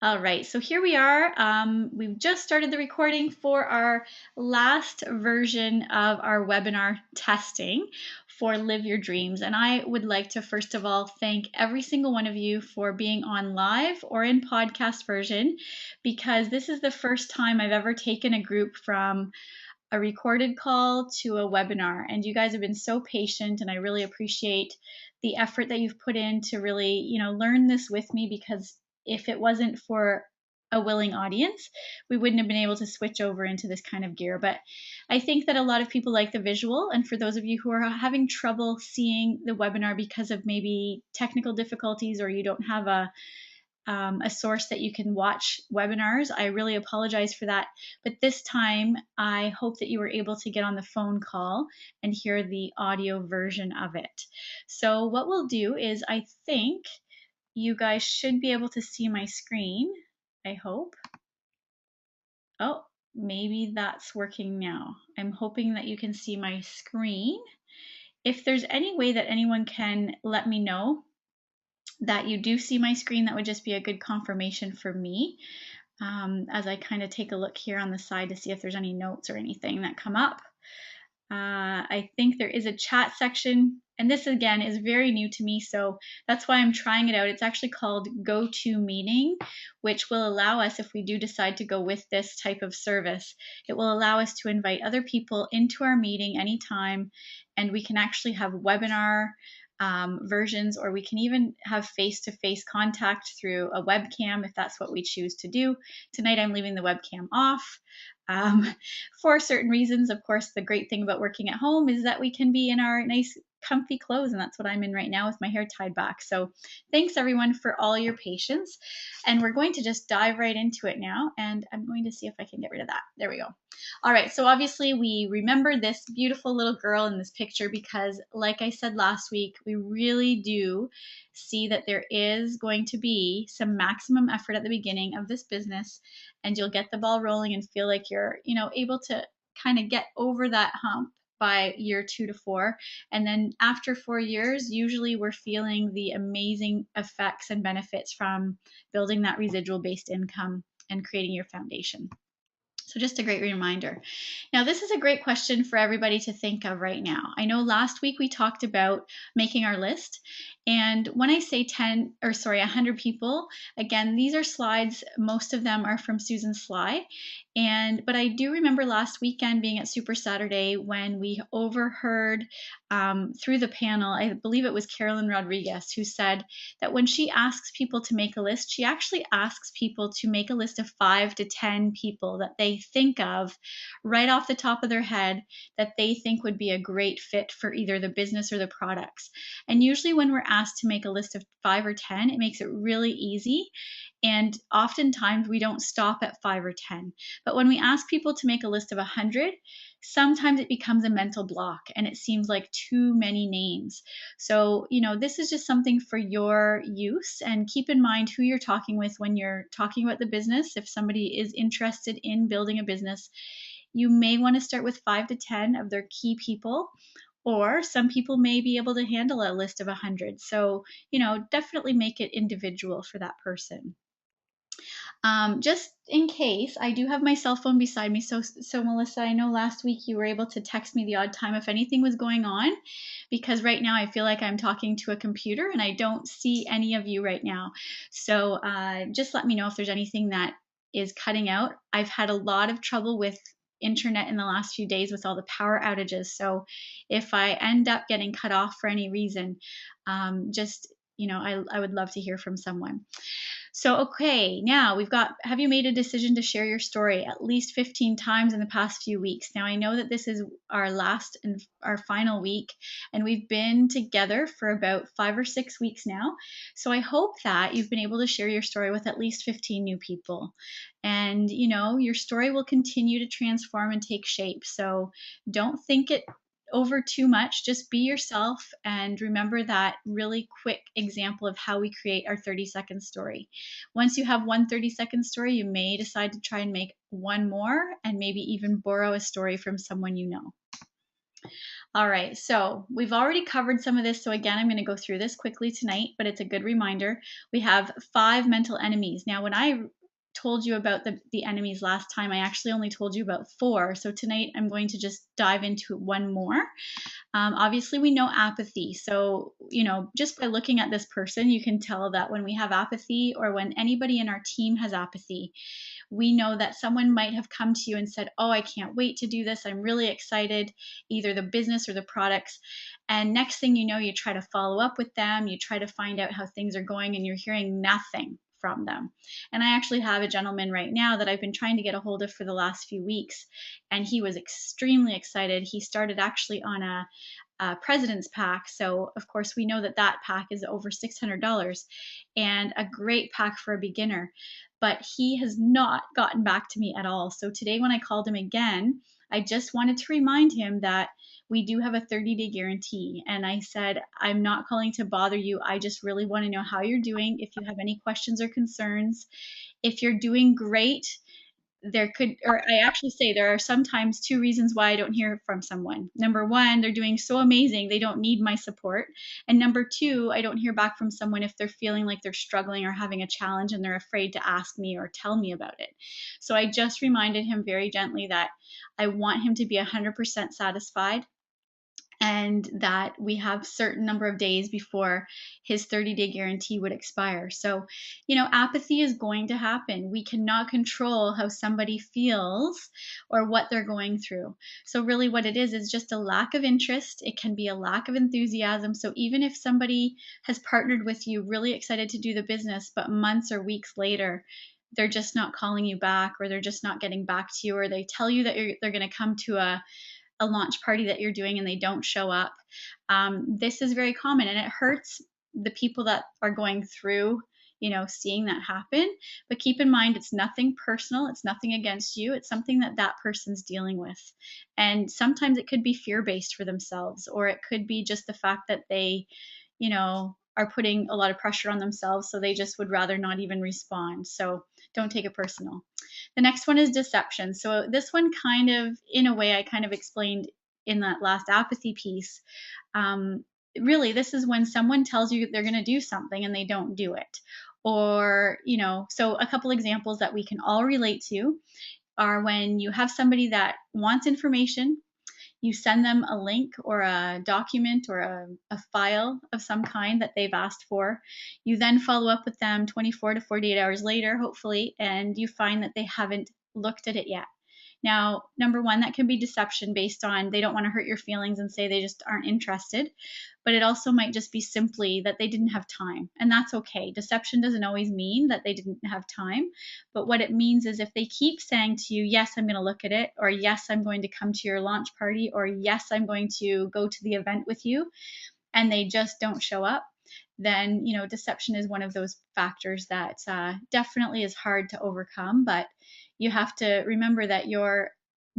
All right, so here we are. We've just started the recording for our last version of our webinar testing for Live Your Dreams. And I would like to, first of all, thank every single one of you for being on live or in podcast version, because this is the first time I've ever taken a group from a recorded call to a webinar. And you guys have been so patient, and I really appreciate the effort that you've put in to really, learn this with me, because if it wasn't for a willing audience, we wouldn't have been able to switch over into this kind of gear. But I think that a lot of people like the visual. And for those of you who are having trouble seeing the webinar because of maybe technical difficulties, or you don't have a source that you can watch webinars, I really apologize for that. But this time, I hope that you were able to get on the phone call and hear the audio version of it. So what we'll do is, I think you guys should be able to see my screen, I hope. Oh, maybe that's working now. I'm hoping that you can see my screen. If there's any way that anyone can let me know that you do see my screen, that would just be a good confirmation for me, as I kind of take a look here on the side to see if there's any notes or anything that come up. I think there is a chat section, and this again is very new to me, so that's why I'm trying it out. It's actually called GoToMeeting, which will allow us, if we do decide to go with this type of service, it will allow us to invite other people into our meeting anytime, and we can actually have webinar versions, or we can even have face-to-face contact through a webcam if that's what we choose to do. Tonight I'm leaving the webcam off for certain reasons. Of course, the great thing about working at home is that we can be in our nice comfy clothes, and that's what I'm in right now with my hair tied back. So thanks everyone for all your patience, and we're going to just dive right into it now, and I'm going to see if I can get rid of that. There we go. All right, so obviously we remember this beautiful little girl in this picture because, like I said last week, we really do see that there is going to be some maximum effort at the beginning of this business, and you'll get the ball rolling and feel like you're, able to kind of get over that hump by year 2 to 4. And then after 4 years, usually we're feeling the amazing effects and benefits from building that residual based income and creating your foundation. So just a great reminder. Now, this is a great question for everybody to think of right now. I know last week we talked about making our list. And when I say 100 people, again, these are slides. Most of them are from Susan Sly. But I do remember last weekend being at Super Saturday when we overheard through the panel, I believe it was Carolyn Rodriguez, who said that when she asks people to make a list, she actually asks people to make a list of 5 to 10 people that they think of right off the top of their head that they think would be a great fit for either the business or the products. And usually when we're asked to make a list of 5 or 10, it makes it really easy. And oftentimes we don't stop at 5 or 10. But when we ask people to make a list of 100, sometimes it becomes a mental block and it seems like too many names. So, this is just something for your use, and keep in mind who you're talking with when you're talking about the business. If somebody is interested in building a business, you may want to start with 5 to 10 of their key people, or some people may be able to handle a list of 100. So, definitely make it individual for that person. Just in case, I do have my cell phone beside me. So Melissa, I know last week you were able to text me the odd time if anything was going on, because right now I feel like I'm talking to a computer and I don't see any of you right now. So just let me know if there's anything that is cutting out. I've had a lot of trouble with internet in the last few days with all the power outages. So if I end up getting cut off for any reason, I would love to hear from someone. So, okay, now have you made a decision to share your story at least 15 times in the past few weeks? Now, I know that this is our last and our final week, and we've been together for about 5 or 6 weeks now. So I hope that you've been able to share your story with at least 15 new people. And, your story will continue to transform and take shape. So don't think it over too much. Just be yourself, and remember that really quick example of how we create our 30-second story. Once you have one 30-second story, you may decide to try and make one more, and maybe even borrow a story from someone you know. All right, so we've already covered some of this. So again, I'm going to go through this quickly tonight, but it's a good reminder. We have 5 mental enemies. Now, when I told you about the enemies last time, I actually only told you about 4. So tonight I'm going to just dive into one more. Obviously, we know apathy. So, just by looking at this person, you can tell that when we have apathy or when anybody in our team has apathy, we know that someone might have come to you and said, "Oh, I can't wait to do this. I'm really excited," either the business or the products. And next thing you know, you try to follow up with them, you try to find out how things are going, and you're hearing nothing from them. And I actually have a gentleman right now that I've been trying to get a hold of for the last few weeks, and he was extremely excited. He started actually on a President's Pack. So, of course, we know that that pack is over $600 and a great pack for a beginner. But he has not gotten back to me at all. So, today, when I called him again, I just wanted to remind him that we do have a 30-day guarantee. And I said, I'm not calling to bother you. I just really want to know how you're doing. If you have any questions or concerns, if you're doing great, I actually say there are sometimes 2 reasons why I don't hear from someone. Number 1, they're doing so amazing, they don't need my support. And number 2, I don't hear back from someone if they're feeling like they're struggling or having a challenge and they're afraid to ask me or tell me about it. So I just reminded him very gently that I want him to be 100% satisfied, and that we have certain number of days before his 30-day guarantee would expire. So, apathy is going to happen. We cannot control how somebody feels or what they're going through. So really what it is just a lack of interest. It can be a lack of enthusiasm. So even if somebody has partnered with you, really excited to do the business, but months or weeks later, they're just not calling you back, or they're just not getting back to you, or they tell you that they're going to come to a launch party that you're doing and they don't show up. This is very common, and it hurts the people that are going through, seeing that happen. But keep in mind, it's nothing personal. It's nothing against you. It's something that that person's dealing with. And sometimes it could be fear-based for themselves, or it could be just the fact that they, are putting a lot of pressure on themselves. So they just would rather not even respond. So don't take it personal. The next one is deception. So this one kind of, in a way, I kind of explained in that last apathy piece. Really, this is when someone tells you they're going to do something and they don't do it. Or, so a couple examples that we can all relate to are when you have somebody that wants information, you send them a link or a document or a file of some kind that they've asked for. You then follow up with them 24 to 48 hours later, hopefully, and you find that they haven't looked at it yet. Now, number 1, that can be deception based on they don't want to hurt your feelings and say they just aren't interested. But it also might just be simply that they didn't have time, and that's okay. Deception doesn't always mean that they didn't have time, but what it means is if they keep saying to you, yes, I'm going to look at it, or yes, I'm going to come to your launch party, or yes, I'm going to go to the event with you, and they just don't show up, then, deception is one of those factors that definitely is hard to overcome. But you have to remember that you're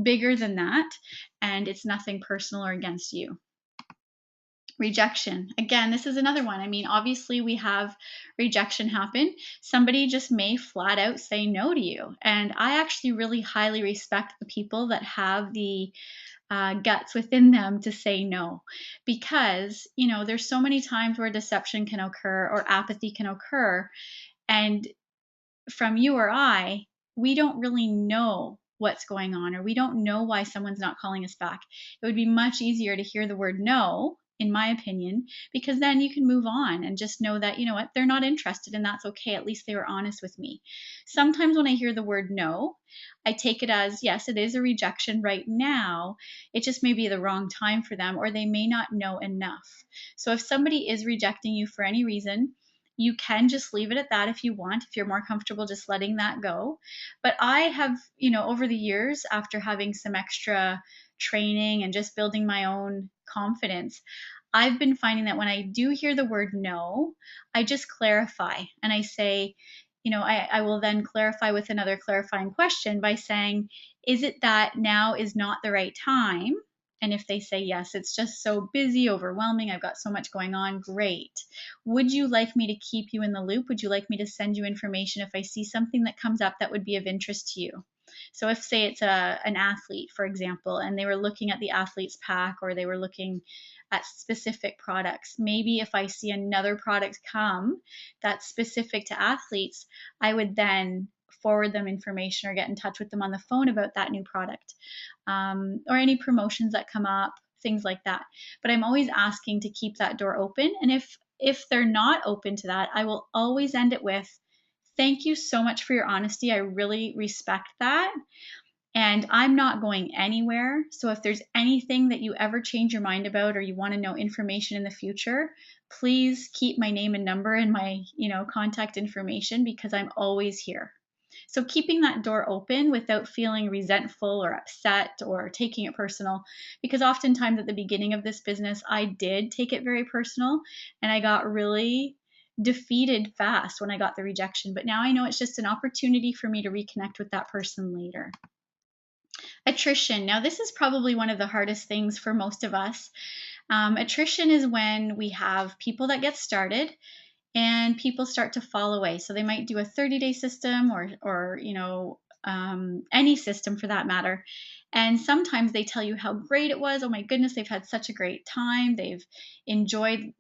bigger than that, and it's nothing personal or against you. Rejection. Again, this is another one. I mean, obviously we have rejection happen. Somebody just may flat out say no to you. And I actually really highly respect the people that have the guts within them to say no, because, there's so many times where deception can occur or apathy can occur. And from you or I, we don't really know what's going on, or we don't know why someone's not calling us back. It would be much easier to hear the word no, in my opinion, because then you can move on and just know that, what, they're not interested, and that's okay. At least they were honest with me. Sometimes when I hear the word no, I take it as, yes, it is a rejection right now. It just may be the wrong time for them, or they may not know enough. So if somebody is rejecting you for any reason, you can just leave it at that if you want, if you're more comfortable just letting that go. But I have, over the years, after having some extra training and just building my own confidence, I've been finding that when I do hear the word no, I just clarify and I say, I will then clarify with another clarifying question by saying, is it that now is not the right time? And if they say yes, it's just so busy, overwhelming, I've got so much going on, great. Would you like me to keep you in the loop? Would you like me to send you information if I see something that comes up that would be of interest to you? So if, say, it's an athlete, for example, and they were looking at the athlete's pack, or they were looking at specific products, maybe if I see another product come that's specific to athletes, I would then forward them information or get in touch with them on the phone about that new product, or any promotions that come up, things like that. But I'm always asking to keep that door open. And if they're not open to that, I will always end it with, thank you so much for your honesty. I really respect that. And I'm not going anywhere. So if there's anything that you ever change your mind about, or you want to know information in the future, please keep my name and number and my, contact information, because I'm always here. So keeping that door open without feeling resentful or upset or taking it personal, because oftentimes at the beginning of this business, I did take it very personal, and I got really defeated fast when I got the rejection. But now I know it's just an opportunity for me to reconnect with that person later. Attrition. Now, this is probably one of the hardest things for most of us. Attrition is when we have people that get started and people start to fall away. So they might do a 30-day system, or any system for that matter. And sometimes they tell you how great it was. Oh my goodness, they've had such a great time. They've enjoyed,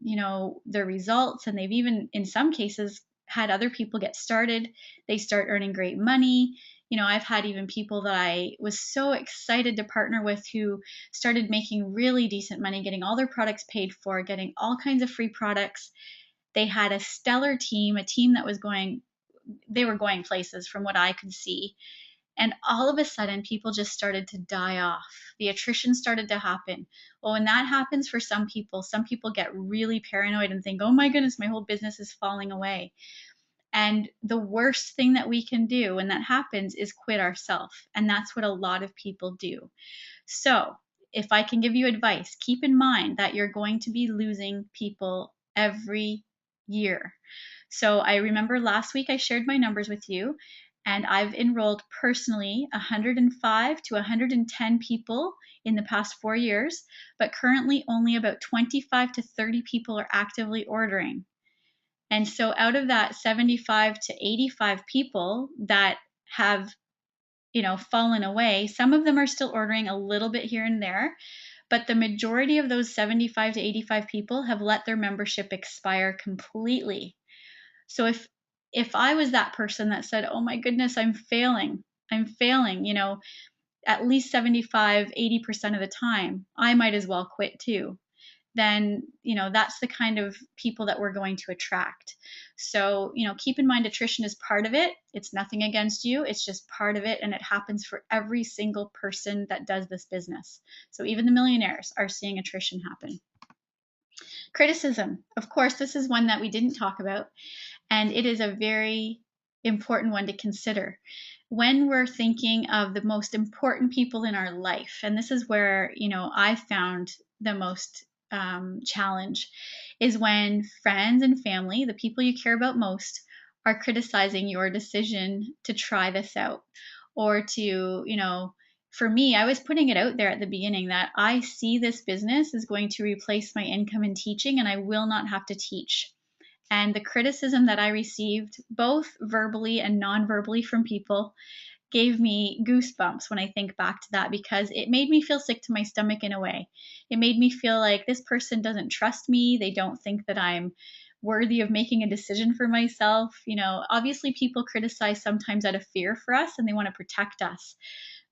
their results, and they've even, in some cases, had other people get started. They start earning great money. I've had even people that I was so excited to partner with who started making really decent money, getting all their products paid for, getting all kinds of free products. They had a stellar team, a team that was they were going places from what I could see. And all of a sudden, people just started to die off. The attrition started to happen. Well, when that happens for some people get really paranoid and think, oh my goodness, my whole business is falling away. And the worst thing that we can do when that happens is quit ourselves. And that's what a lot of people do. So if I can give you advice, keep in mind that you're going to be losing people every year. So I remember last week I shared my numbers with you, and I've enrolled personally 105 to 110 people in the past 4 years, but currently only about 25 to 30 people are actively ordering. And so out of that 75 to 85 people that have, fallen away, some of them are still ordering a little bit here and there, but the majority of those 75 to 85 people have let their membership expire completely. So if I was that person that said, oh my goodness, I'm failing, at least 75, 80% of the time, I might as well quit too. Then, that's the kind of people that we're going to attract. So, keep in mind, attrition is part of it. It's nothing against you. It's just part of it. And it happens for every single person that does this business. So even the millionaires are seeing attrition happen. Criticism. Of course, this is one that we didn't talk about, and it is a very important one to consider when we're thinking of the most important people in our life. And this is where, I found the most challenge, is when friends and family, the people you care about most, are criticizing your decision to try this out, or to, for me, I was putting it out there at the beginning that I see this business is going to replace my income in teaching, and I will not have to teach. And the criticism that I received, both verbally and non-verbally, from people, gave me goosebumps when I think back to that, because it made me feel sick to my stomach in a way. It made me feel like this person doesn't trust me. They don't think that I'm worthy of making a decision for myself. Obviously people criticize sometimes out of fear for us, and they want to protect us.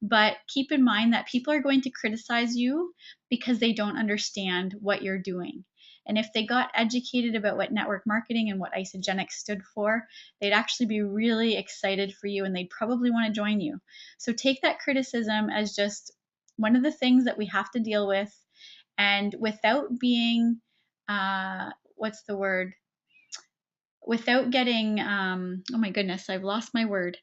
But keep in mind that people are going to criticize you because they don't understand what you're doing. And if they got educated about what network marketing and what Isogenics stood for, they'd actually be really excited for you, and they'd probably want to join you. So take that criticism as just one of the things that we have to deal with, and without being, without getting, oh my goodness, I've lost my word.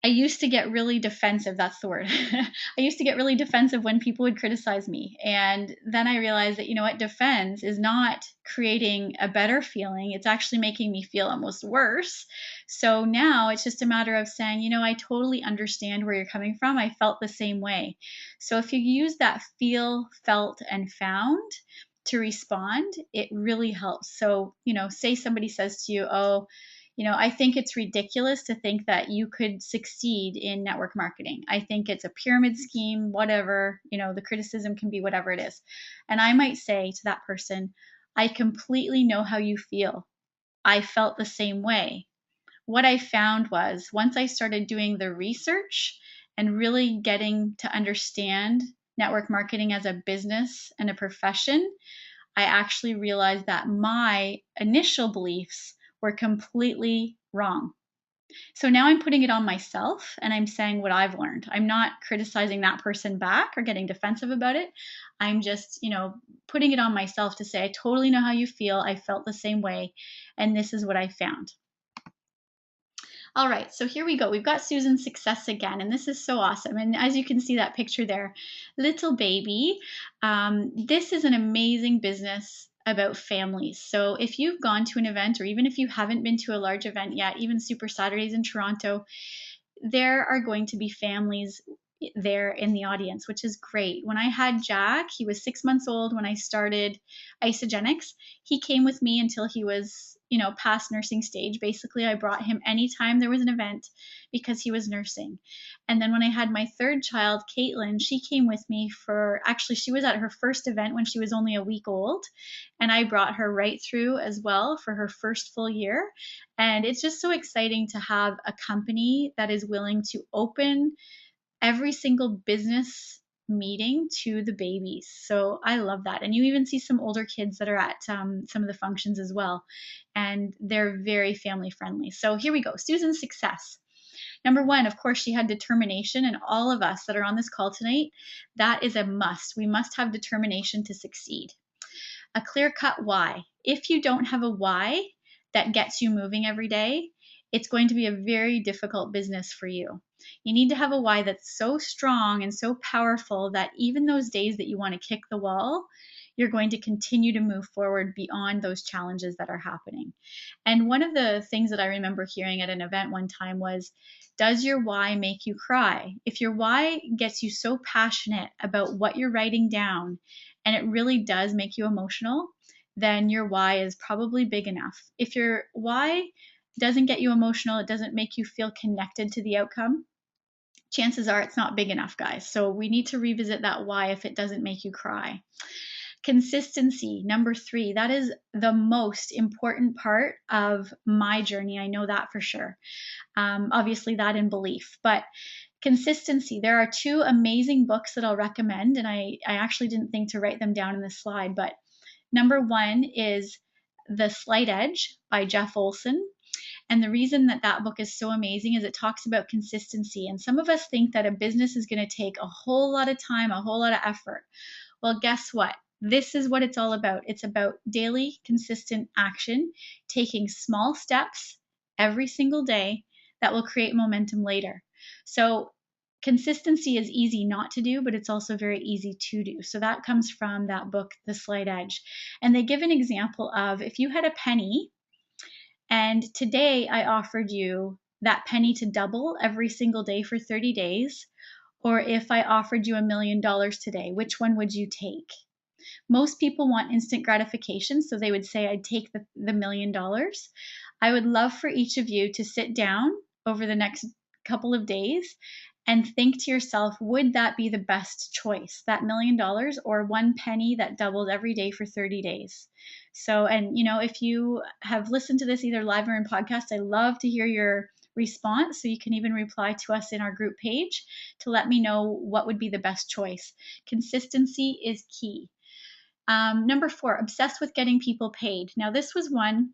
I used to get really defensive. That's the word. I used to get really defensive when people would criticize me. And then I realized that, defense is not creating a better feeling. It's actually making me feel almost worse. So now it's just a matter of saying, I totally understand where you're coming from. I felt the same way. So if you use that feel, felt, and found to respond, it really helps. So, say somebody says to you, oh, I think it's ridiculous to think that you could succeed in network marketing. I think it's a pyramid scheme, whatever, the criticism can be whatever it is. And I might say to that person, I completely know how you feel. I felt the same way. What I found was once I started doing the research and really getting to understand network marketing as a business and a profession, I actually realized that my initial beliefs were completely wrong. So now I'm putting it on myself and I'm saying what I've learned. I'm not criticizing that person back or getting defensive about it. I'm just, putting it on myself to say, I totally know how you feel. I felt the same way. And this is what I found. All right, so here we go. We've got Susan's success again, and this is so awesome. And as you can see that picture there, little baby, this is an amazing business about families. So if you've gone to an event, or even if you haven't been to a large event yet, even Super Saturdays in Toronto, there are going to be families there in the audience, which is great. When I had Jack, he was 6 months old when I started Isogenics. He came with me until he was, past nursing stage. Basically, I brought him anytime there was an event because he was nursing. And then when I had my third child, Caitlin, she came with me she was at her first event when she was only a week old. And I brought her right through as well for her first full year. And it's just so exciting to have a company that is willing to open every single business meeting to the babies. So I love that. And you even see some older kids that are at some of the functions as well. And they're very family friendly. So here we go. Susan's success. Number one, of course, she had determination. And all of us that are on this call tonight, that is a must. We must have determination to succeed. A clear-cut why. If you don't have a why that gets you moving every day, it's going to be a very difficult business for you. You need to have a why that's so strong and so powerful that even those days that you want to kick the wall, you're going to continue to move forward beyond those challenges that are happening. And one of the things that I remember hearing at an event one time was, does your why make you cry? If your why gets you so passionate about what you're writing down and it really does make you emotional, then your why is probably big enough. If your why doesn't get you emotional, it doesn't make you feel connected to the outcome, chances are it's not big enough, guys. So we need to revisit that why if it doesn't make you cry. Consistency, number 3, that is the most important part of my journey. I know that for sure. Obviously that in belief, but consistency. There are 2 amazing books that I'll recommend, and I actually didn't think to write them down in this slide, but number 1 is The Slight Edge by Jeff Olson. And the reason that book is so amazing is it talks about consistency. And some of us think that a business is going to take a whole lot of time, a whole lot of effort. Well, guess what? This is what it's all about. It's about daily, consistent action, taking small steps every single day that will create momentum later. So consistency is easy not to do, but it's also very easy to do. So that comes from that book, The Slight Edge. And they give an example of if you had a penny and today I offered you that penny to double every single day for 30 days, or if I offered you $1 million today, which one would you take? Most people want instant gratification, so they would say I'd take the $1 million. I would love for each of you to sit down over the next couple of days and think to yourself, would that be the best choice, that $1 million or one penny that doubled every day for 30 days? So, and if you have listened to this either live or in podcast, I love to hear your response. So you can even reply to us in our group page to let me know what would be the best choice. Consistency is key. Number 4, obsessed with getting people paid. Now, this was one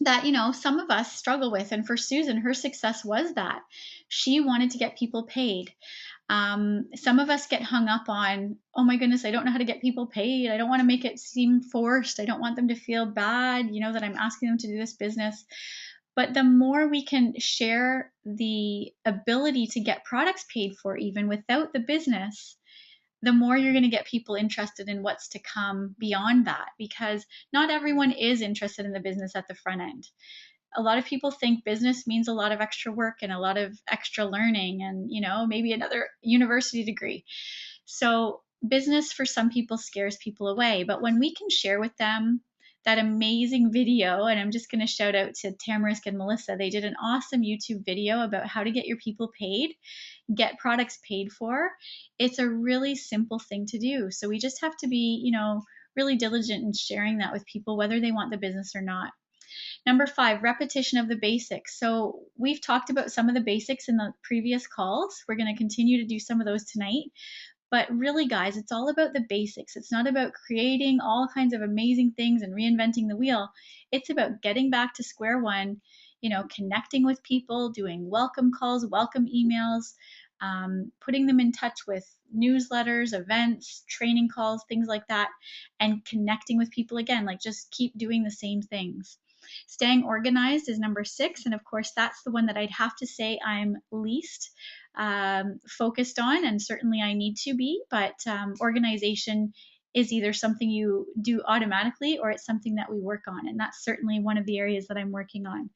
that, some of us struggle with. And for Susan, her success was that she wanted to get people paid. Some of us get hung up on, oh my goodness, I don't know how to get people paid. I don't want to make it seem forced. I don't want them to feel bad, that I'm asking them to do this business. But the more we can share the ability to get products paid for, even without the business, the more you're going to get people interested in what's to come beyond that, because not everyone is interested in the business at the front end. A lot of people think business means a lot of extra work and a lot of extra learning and, maybe another university degree. So business for some people scares people away. But when we can share with them that amazing video, and I'm just going to shout out to Tamarisk and Melissa. They did an awesome YouTube video about how to get your people paid, get products paid for. It's a really simple thing to do. So we just have to be, really diligent in sharing that with people, whether they want the business or not. Number 5, repetition of the basics. So we've talked about some of the basics in the previous calls. We're going to continue to do some of those tonight. But really, guys, it's all about the basics. It's not about creating all kinds of amazing things and reinventing the wheel. It's about getting back to square one, connecting with people, doing welcome calls, welcome emails, putting them in touch with newsletters, events, training calls, things like that, and connecting with people again. Like, just keep doing the same things. Staying organized is number 6. And of course, that's the one that I'd have to say I'm least focused on, and certainly I need to be, but organization is either something you do automatically or it's something that we work on, and that's certainly one of the areas that I'm working on.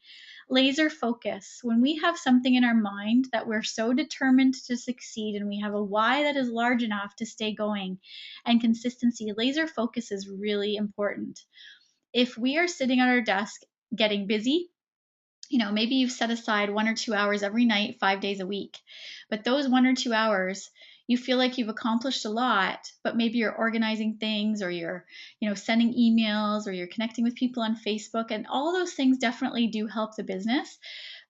Laser focus. When we have something in our mind that we're so determined to succeed and we have a why that is large enough to stay going, and consistency, laser focus is really important. If we are sitting at our desk getting busy, maybe you've set aside 1 or 2 hours every night, 5 days a week, but those 1 or 2 hours, you feel like you've accomplished a lot, but maybe you're organizing things, or you're, sending emails, or you're connecting with people on Facebook, and all those things definitely do help the business.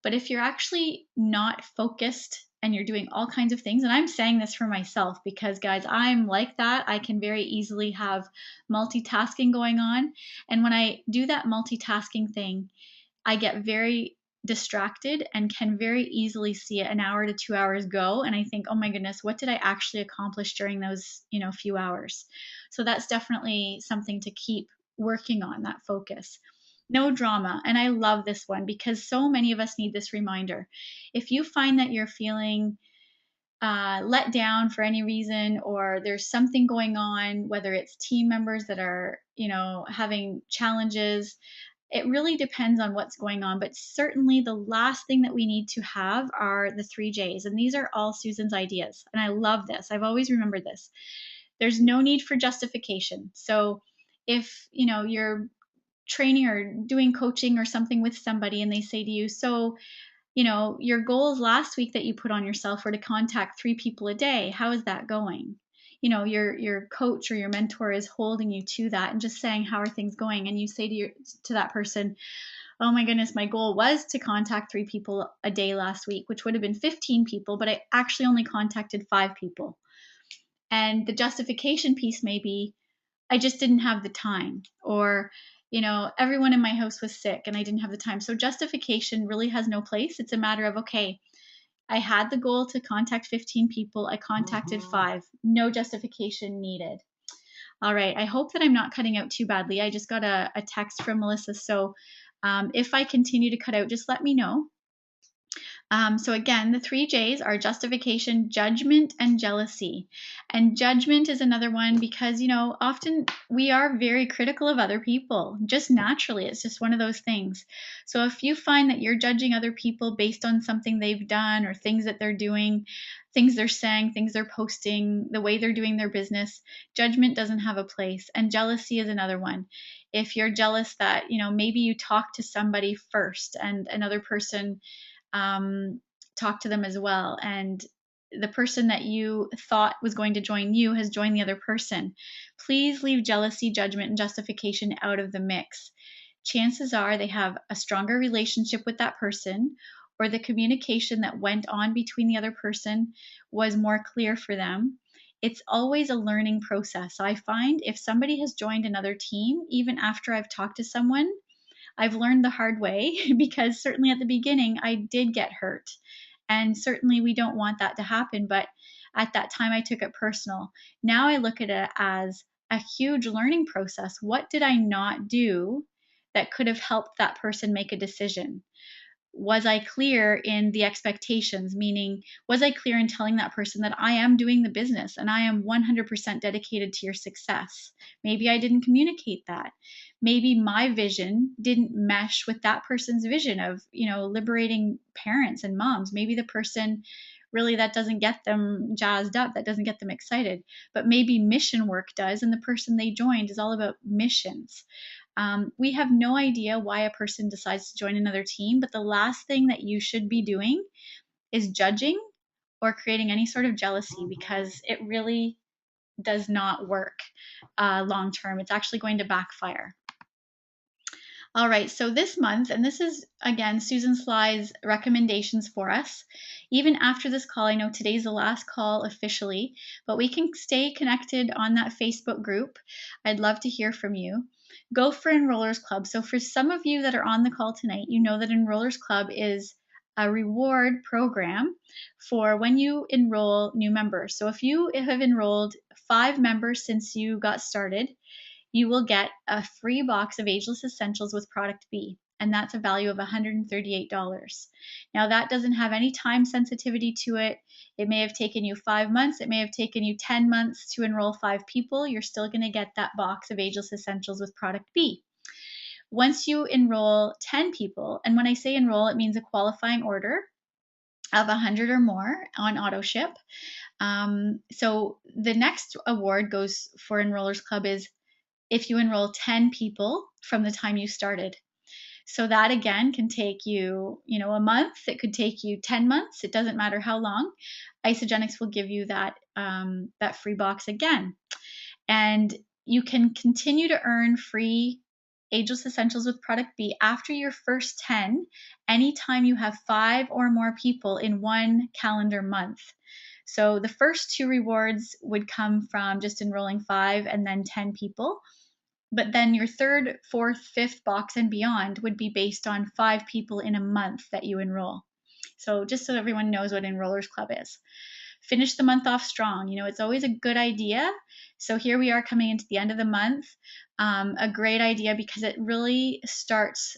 But if you're actually not focused and you're doing all kinds of things, and I'm saying this for myself because, guys, I'm like that. I can very easily have multitasking going on. And when I do that multitasking thing, I get very distracted and can very easily see an hour to 2 hours go. And I think, oh my goodness, what did I actually accomplish during those, few hours? So that's definitely something to keep working on, that focus. No drama. And I love this one because so many of us need this reminder. If you find that you're feeling let down for any reason, or there's something going on, whether it's team members that are, having challenges, it really depends on what's going on, but certainly the last thing that we need to have are the 3 J's. And these are all Susan's ideas. And I love this. I've always remembered this. There's no need for justification. So if, you're training or doing coaching or something with somebody and they say to you, so, your goals last week that you put on yourself were to contact 3 people a day. How is that going? Your coach or your mentor is holding you to that and just saying, how are things going? And you say to that person, oh my goodness, my goal was to contact 3 people a day last week, which would have been 15 people, but I actually only contacted 5 people. And the justification piece may be, I just didn't have the time, or, everyone in my house was sick and I didn't have the time. So justification really has no place. It's a matter of, okay, I had the goal to contact 15 people. I contacted 5. No justification needed. All right. I hope that I'm not cutting out too badly. I just got a text from Melissa. So if I continue to cut out, just let me know. So again, the 3 J's are justification, judgment, and jealousy. And judgment is another one because, often we are very critical of other people, just naturally. It's just one of those things. So if you find that you're judging other people based on something they've done or things that they're doing, things they're saying, things they're posting, the way they're doing their business, judgment doesn't have a place. And jealousy is another one. If you're jealous that, maybe you talk to somebody first and another person talk to them as well, and the person that you thought was going to join you has joined the other person, please leave jealousy, judgment, and justification out of the mix. Chances are they have a stronger relationship with that person, or the communication that went on between the other person was more clear for them. It's always a learning process. I find if somebody has joined another team, even after I've talked to someone, I've learned the hard way because certainly at the beginning I did get hurt, and certainly we don't want that to happen. But at that time I took it personal. Now I look at it as a huge learning process. What did I not do that could have helped that person make a decision? Was I clear in the expectations? Meaning, was I clear in telling that person that I am doing the business and I am 100% dedicated to your success? Maybe I didn't communicate that. Maybe my vision didn't mesh with that person's vision of, liberating parents and moms. Maybe the person really, that doesn't get them jazzed up, that doesn't get them excited. But maybe mission work does, and the person they joined is all about missions. We have no idea why a person decides to join another team, but the last thing that you should be doing is judging or creating any sort of jealousy, because it really does not work long term. It's actually going to backfire. All right, so this month, and this is again Susan Sly's recommendations for us. Even after this call, I know today's the last call officially, but we can stay connected on that Facebook group. I'd love to hear from you. Go for Enrollers Club. So for some of you that are on the call tonight, you know that Enrollers Club is a reward program for when you enroll new members. So if you have enrolled 5 members since you got started, you will get a free box of Ageless Essentials with Product B, and that's a value of $138. Now, that doesn't have any time sensitivity to it. It may have taken you 5 months, it may have taken you 10 months to enroll 5 people. You're still going to get that box of Ageless Essentials with Product B. Once you enroll 10 people, and when I say enroll, it means a qualifying order of 100 or more on auto ship. So the next award goes for Enrollers Club is if you enroll 10 people from the time you started. So that again can take you, a month. It could take you 10 months. It doesn't matter how long. Isagenix will give you that free box again. And you can continue to earn free Ageless Essentials with Product B after your first 10, anytime you have 5 or more people in one calendar month. So the first 2 rewards would come from just enrolling 5 and then 10 people. But then your 3rd, 4th, 5th box and beyond would be based on 5 people in a month that you enroll. So just so everyone knows what Enrollers Club is. Finish the month off strong. It's always a good idea. So here we are coming into the end of the month. A great idea because it really starts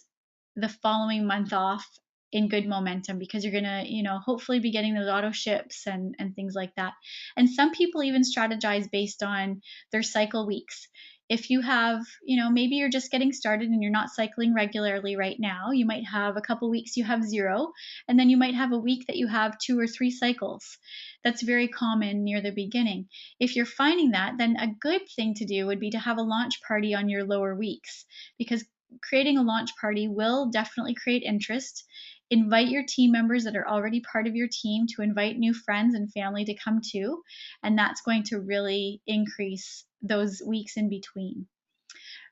the following month off in good momentum, because you're going to, hopefully be getting those auto ships and things like that. And some people even strategize based on their cycle weeks. If you have, maybe you're just getting started and you're not cycling regularly right now, you might have a couple weeks you have 0, and then you might have a week that you have 2 or 3 cycles. That's very common near the beginning. If you're finding that, then a good thing to do would be to have a launch party on your lower weeks, because creating a launch party will definitely create interest. Invite your team members that are already part of your team to invite new friends and family to come too, and that's going to really increase those weeks in between.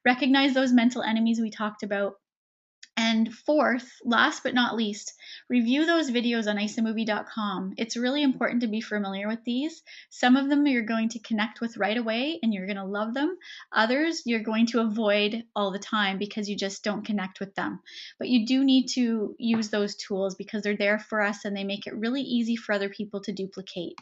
Recognize those mental enemies we talked about. And 4th, last but not least, review those videos on isamovie.com. It's really important to be familiar with these. Some of them you're going to connect with right away and you're going to love them. Others you're going to avoid all the time because you just don't connect with them. But you do need to use those tools because they're there for us and they make it really easy for other people to duplicate.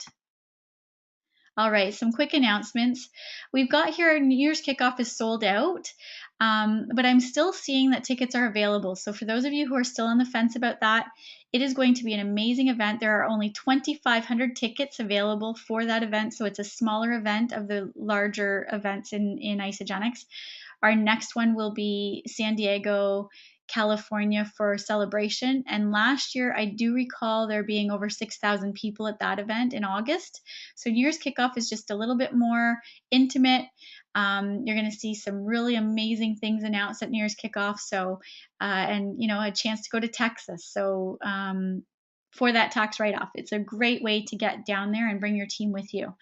All right, some quick announcements. We've got here New Year's Kickoff is sold out, but I'm still seeing that tickets are available. So for those of you who are still on the fence about that, it is going to be an amazing event. There are only 2,500 tickets available for that event, so it's a smaller event of the larger events in Isagenix. Our next one will be San Diego, California for Celebration. And last year, I do recall there being over 6,000 people at that event in August. So New Year's Kickoff is just a little bit more intimate. You're going to see some really amazing things announced at New Year's Kickoff. So, and a chance to go to Texas. So, for that tax write-off, it's a great way to get down there and bring your team with you.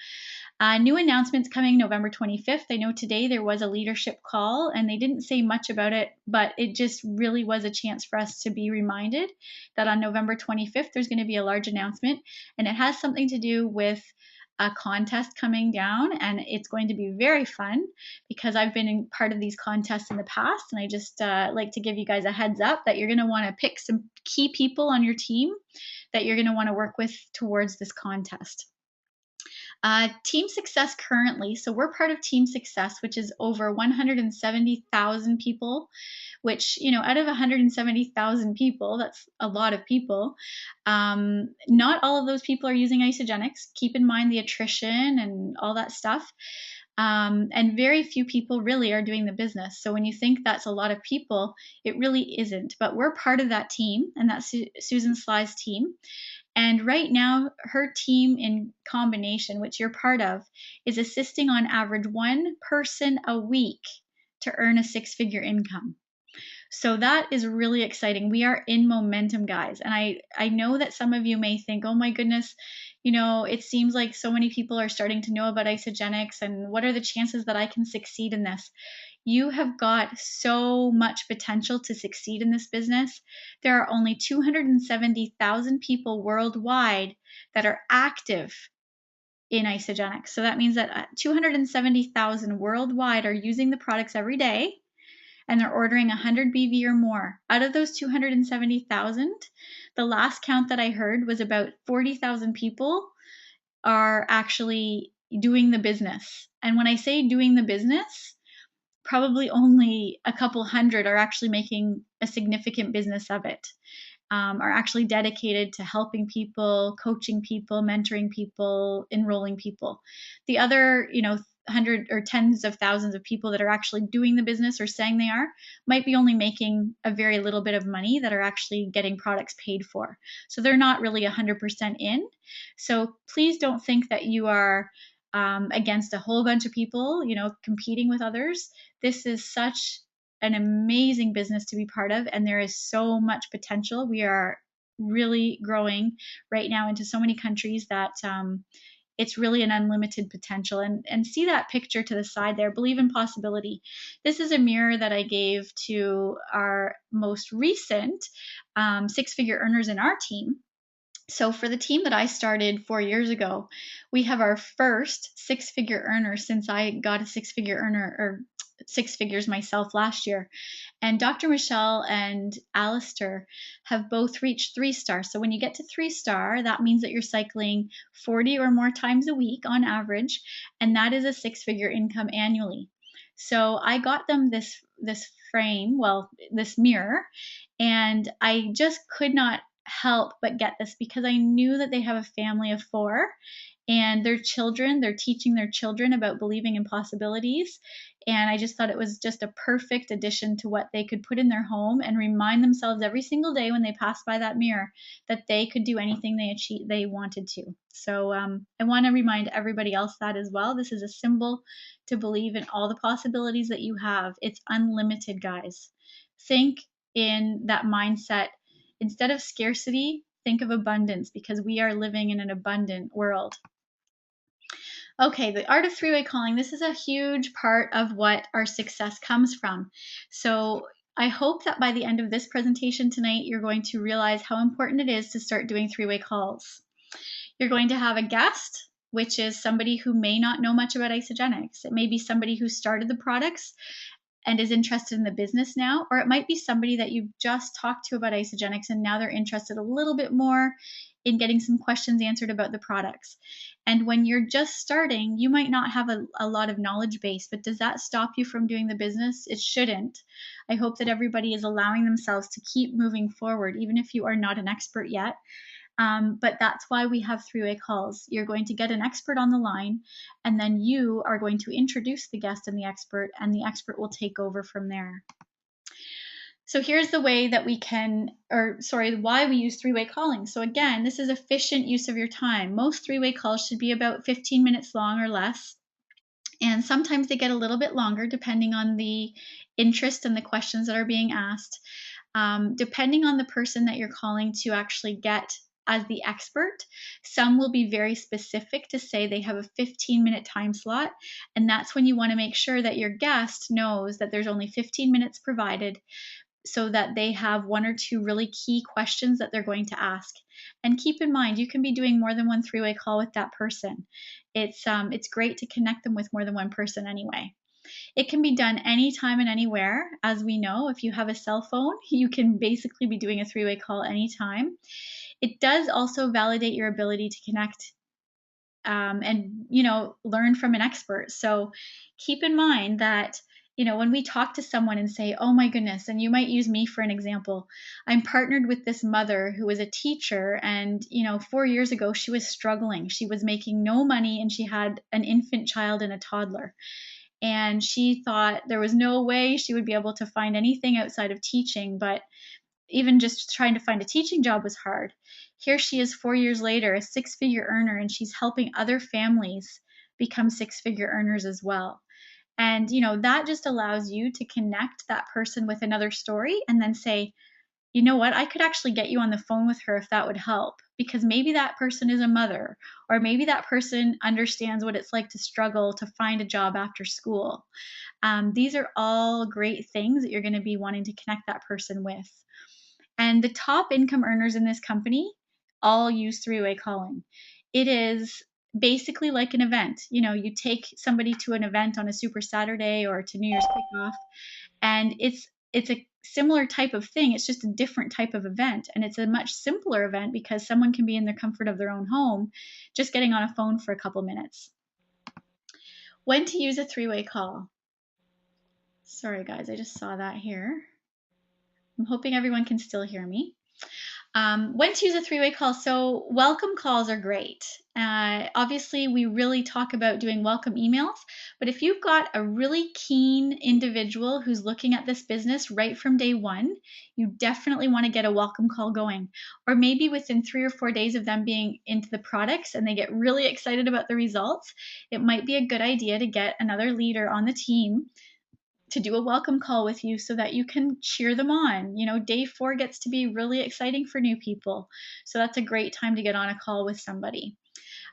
New announcements coming November 25th. I know today there was a leadership call and they didn't say much about it, but it just really was a chance for us to be reminded that on November 25th, there's going to be a large announcement, and it has something to do with a contest coming down, and it's going to be very fun because I've been in part of these contests in the past, and I just like to give you guys a heads up that you're going to want to pick some key people on your team that you're going to want to work with towards this contest. Team Success currently, so we're part of Team Success, which is over 170,000 people, which, out of 170,000 people, that's a lot of people. Not all of those people are using Isagenix. Keep in mind the attrition and all that stuff. And very few people really are doing the business. So when you think that's a lot of people, it really isn't. But we're part of that team, and that's Susan Sly's team. And right now, her team in combination, which you're part of, is assisting on average 1 person a week to earn a six-figure income. So that is really exciting. We are in momentum, guys. And I know that some of you may think, oh my goodness, it seems like so many people are starting to know about Isagenix, and what are the chances that I can succeed in this? You have got so much potential to succeed in this business. There are only 270,000 people worldwide that are active in Isagenix. So that means that 270,000 worldwide are using the products every day, and they're ordering 100 BV or more. Out of those 270,000, the last count that I heard was about 40,000 people are actually doing the business. And when I say doing the business, probably only a couple hundred are actually making a significant business of it, are actually dedicated to helping people, coaching people, mentoring people, enrolling people. The other, 100 or tens of thousands of people that are actually doing the business or saying they are might be only making a very little bit of money that are actually getting products paid for. So they're not really 100% in. So please don't think that you are against a whole bunch of people, competing with others. This is such an amazing business to be part of, and there is so much potential. We are really growing right now into so many countries that it's really an unlimited potential. And see that picture to the side there, believe in possibility. This is a mirror that I gave to our most recent six-figure earners in our team. So for the team that I started 4 years ago, we have our first six-figure earner since I got a six-figure earner, or six figures myself, last year. And Dr. Michelle and Alistair have both reached 3-star. So when you get to 3-star, that means that you're cycling 40 or more times a week on average, and that is a six-figure income annually. So I got them this frame, this mirror, and I just could not help but get this because I knew that they have a family of 4, and they're teaching their children about believing in possibilities. And I just thought it was just a perfect addition to what they could put in their home and remind themselves every single day when they pass by that mirror that they could do anything they wanted to. So I want to remind everybody else that as well. This is a symbol to believe in all the possibilities that you have. It's unlimited, guys. Think in that mindset. Instead of scarcity, think of abundance, because we are living in an abundant world. Okay, the art of three-way calling. This is a huge part of what our success comes from. So I hope that by the end of this presentation tonight, you're going to realize how important it is to start doing three-way calls. You're going to have a guest, which is somebody who may not know much about Isagenix. It may be somebody who started the products and is interested in the business now, or it might be somebody that you've just talked to about Isagenix and now they're interested a little bit more in getting some questions answered about the products. And when you're just starting, you might not have a lot of knowledge base, but does that stop you from doing the business? It shouldn't. I hope that everybody is allowing themselves to keep moving forward, even if you are not an expert yet. But that's why we have three-way calls. You're going to get an expert on the line, and then you are going to introduce the guest and the expert will take over from there. So here's the way that why we use three-way calling. So again, this is efficient use of your time. Most three-way calls should be about 15 minutes long or less. And sometimes they get a little bit longer depending on the interest and the questions that are being asked. Depending on the person that you're calling to actually get as the expert, some will be very specific to say they have a 15-minute time slot, and that's when you want to make sure that your guest knows that there's only 15 minutes provided, so that they have 1 or 2 really key questions that they're going to ask. And keep in mind, you can be doing more than one three-way call with that person. It's great to connect them with more than one person anyway. It can be done anytime and anywhere. As we know, if you have a cell phone, you can basically be doing a three-way call anytime. It does also validate your ability to connect and learn from an expert. So keep in mind that when we talk to someone and say, oh my goodness, and you might use me for an example, I'm partnered with this mother who is a teacher, and 4 years ago she was struggling. She was making no money, and she had an infant child and a toddler. And she thought there was no way she would be able to find anything outside of teaching, but even just trying to find a teaching job was hard. Here she is 4 years later, a six-figure earner, and she's helping other families become six-figure earners as well. And, that just allows you to connect that person with another story and then say, you know what, I could actually get you on the phone with her if that would help, because maybe that person is a mother, or maybe that person understands what it's like to struggle to find a job after school. These are all great things that you're going to be wanting to connect that person with. And the top income earners in this company all use three-way calling. It is basically like an event. You take somebody to an event on a Super Saturday or to New Year's kickoff, and it's a similar type of thing. It's just a different type of event, and it's a much simpler event because someone can be in the comfort of their own home, just getting on a phone for a couple minutes. When to use a three-way call. Sorry guys, I just saw that here. I'm hoping everyone can still hear me. When to use a three-way call. So welcome calls are great. Obviously, we really talk about doing welcome emails, but if you've got a really keen individual who's looking at this business right from day one, you definitely want to get a welcome call going. Or maybe within 3 or 4 days of them being into the products and they get really excited about the results, it might be a good idea to get another leader on the team to do a welcome call with you so that you can cheer them on. Day 4 gets to be really exciting for new people. So that's a great time to get on a call with somebody.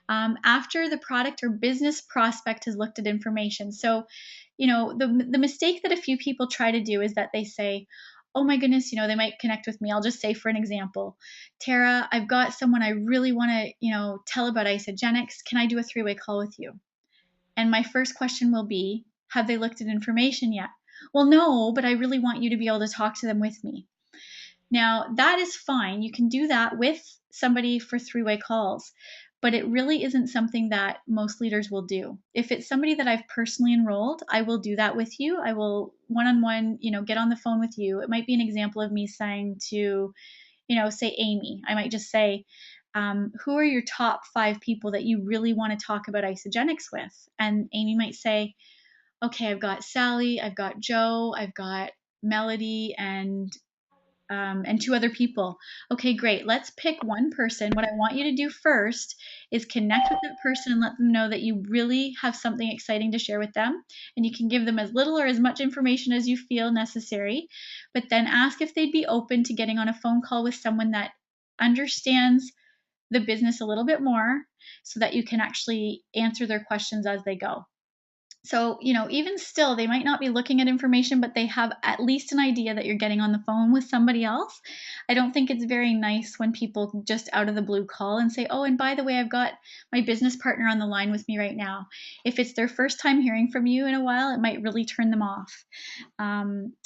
After the product or business prospect has looked at information. So, the mistake that a few people try to do is that they say, oh my goodness, they might connect with me. I'll just say, for an example, Tara, I've got someone I really want to, tell about Isagenix. Can I do a three-way call with you? And my first question will be, have they looked at information yet? Well, no, but I really want you to be able to talk to them with me. Now, that is fine. You can do that with somebody for three-way calls, but it really isn't something that most leaders will do. If it's somebody that I've personally enrolled, I will do that with you. I will one-on-one, get on the phone with you. It might be an example of me saying to, say Amy, I might just say, who are your top 5 people that you really want to talk about Isagenix with? And Amy might say, okay, I've got Sally, I've got Joe, I've got Melody, and 2 other people. Okay, great. Let's pick one person. What I want you to do first is connect with that person and let them know that you really have something exciting to share with them. And you can give them as little or as much information as you feel necessary, but then ask if they'd be open to getting on a phone call with someone that understands the business a little bit more so that you can actually answer their questions as they go. So, even still, they might not be looking at information, but they have at least an idea that you're getting on the phone with somebody else. I don't think it's very nice when people just out of the blue call and say, oh, and by the way, I've got my business partner on the line with me right now. If it's their first time hearing from you in a while, it might really turn them off.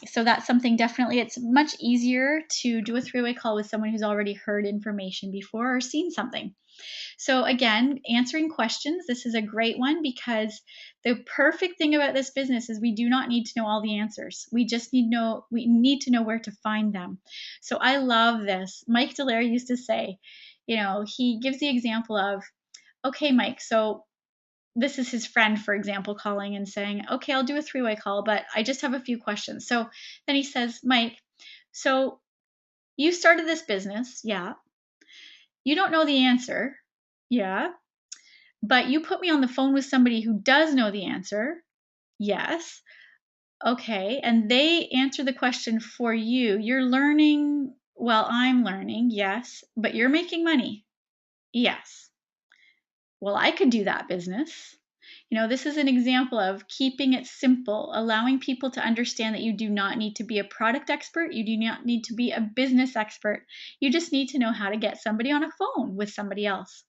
So that's something definitely, it's much easier to do a three-way call with someone who's already heard information before or seen something. So again, answering questions, this is a great one because the perfect thing about this business is we do not need to know all the answers. We just need to know where to find them. So I love this. Mike Dallaire used to say, he gives the example of, okay, Mike, so this is his friend, for example, calling and saying, okay, I'll do a three-way call, but I just have a few questions. So then he says, Mike, so you started this business. Yeah. You don't know the answer. Yeah. But you put me on the phone with somebody who does know the answer. Yes. Okay. And they answer the question for you. You're learning while I'm learning. Yes. But you're making money. Yes. Well, I could do that business. This is an example of keeping it simple, allowing people to understand that you do not need to be a product expert. You do not need to be a business expert. You just need to know how to get somebody on a phone with somebody else.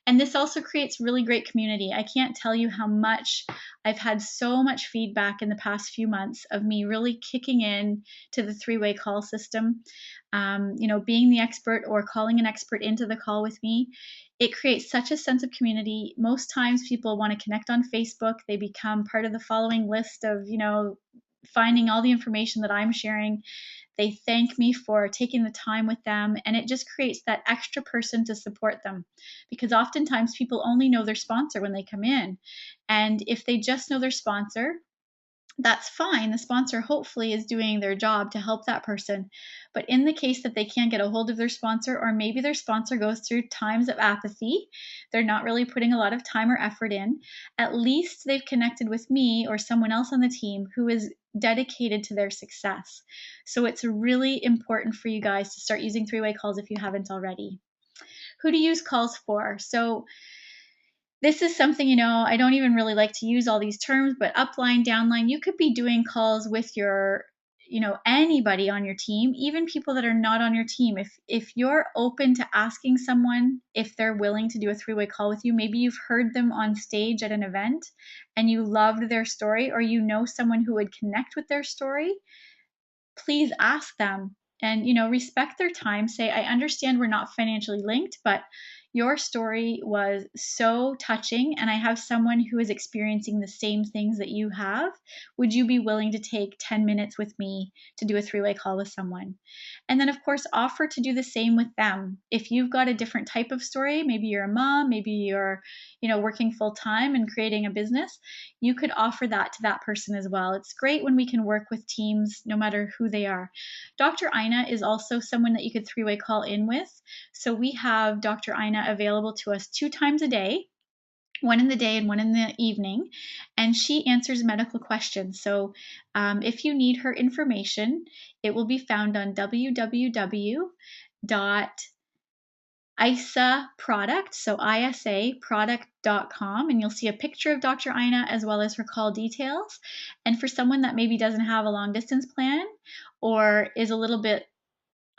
And this also creates really great community. I can't tell you how much I've had so much feedback in the past few months of me really kicking in to the three-way call system. Being the expert or calling an expert into the call with me, it creates such a sense of community. Most times people want to connect on Facebook. They become part of the following list of, finding all the information that I'm sharing. They thank me for taking the time with them, and it just creates that extra person to support them, because oftentimes people only know their sponsor when they come in. And if they just know their sponsor, that's fine. The sponsor hopefully is doing their job to help that person. But in the case that they can't get a hold of their sponsor, or maybe their sponsor goes through times of apathy, they're not really putting a lot of time or effort in, at least they've connected with me or someone else on the team who is dedicated to their success. So it's really important for you guys to start using three-way calls if you haven't already. Who to use calls for? So this is something, I don't even really like to use all these terms, but upline, downline, you could be doing calls with your, anybody on your team, even people that are not on your team. If you're open to asking someone if they're willing to do a three-way call with you, maybe you've heard them on stage at an event and you loved their story, or you know someone who would connect with their story, please ask them and, respect their time. Say, I understand we're not financially linked, but your story was so touching and I have someone who is experiencing the same things that you have. Would you be willing to take 10 minutes with me to do a three-way call with someone? And then of course, offer to do the same with them. If you've got a different type of story, maybe you're a mom, maybe you're, working full time and creating a business, you could offer that to that person as well. It's great when we can work with teams, no matter who they are. Dr. Ina is also someone that you could three-way call in with. So we have Dr. Ina available to us 2 times a day, one in the day and one in the evening, and she answers medical questions. So if you need her information, it will be found on www.isaproduct, so isaproduct.com, and you'll see a picture of Dr. Ina as well as her call details. And for someone that maybe doesn't have a long distance plan or is a little bit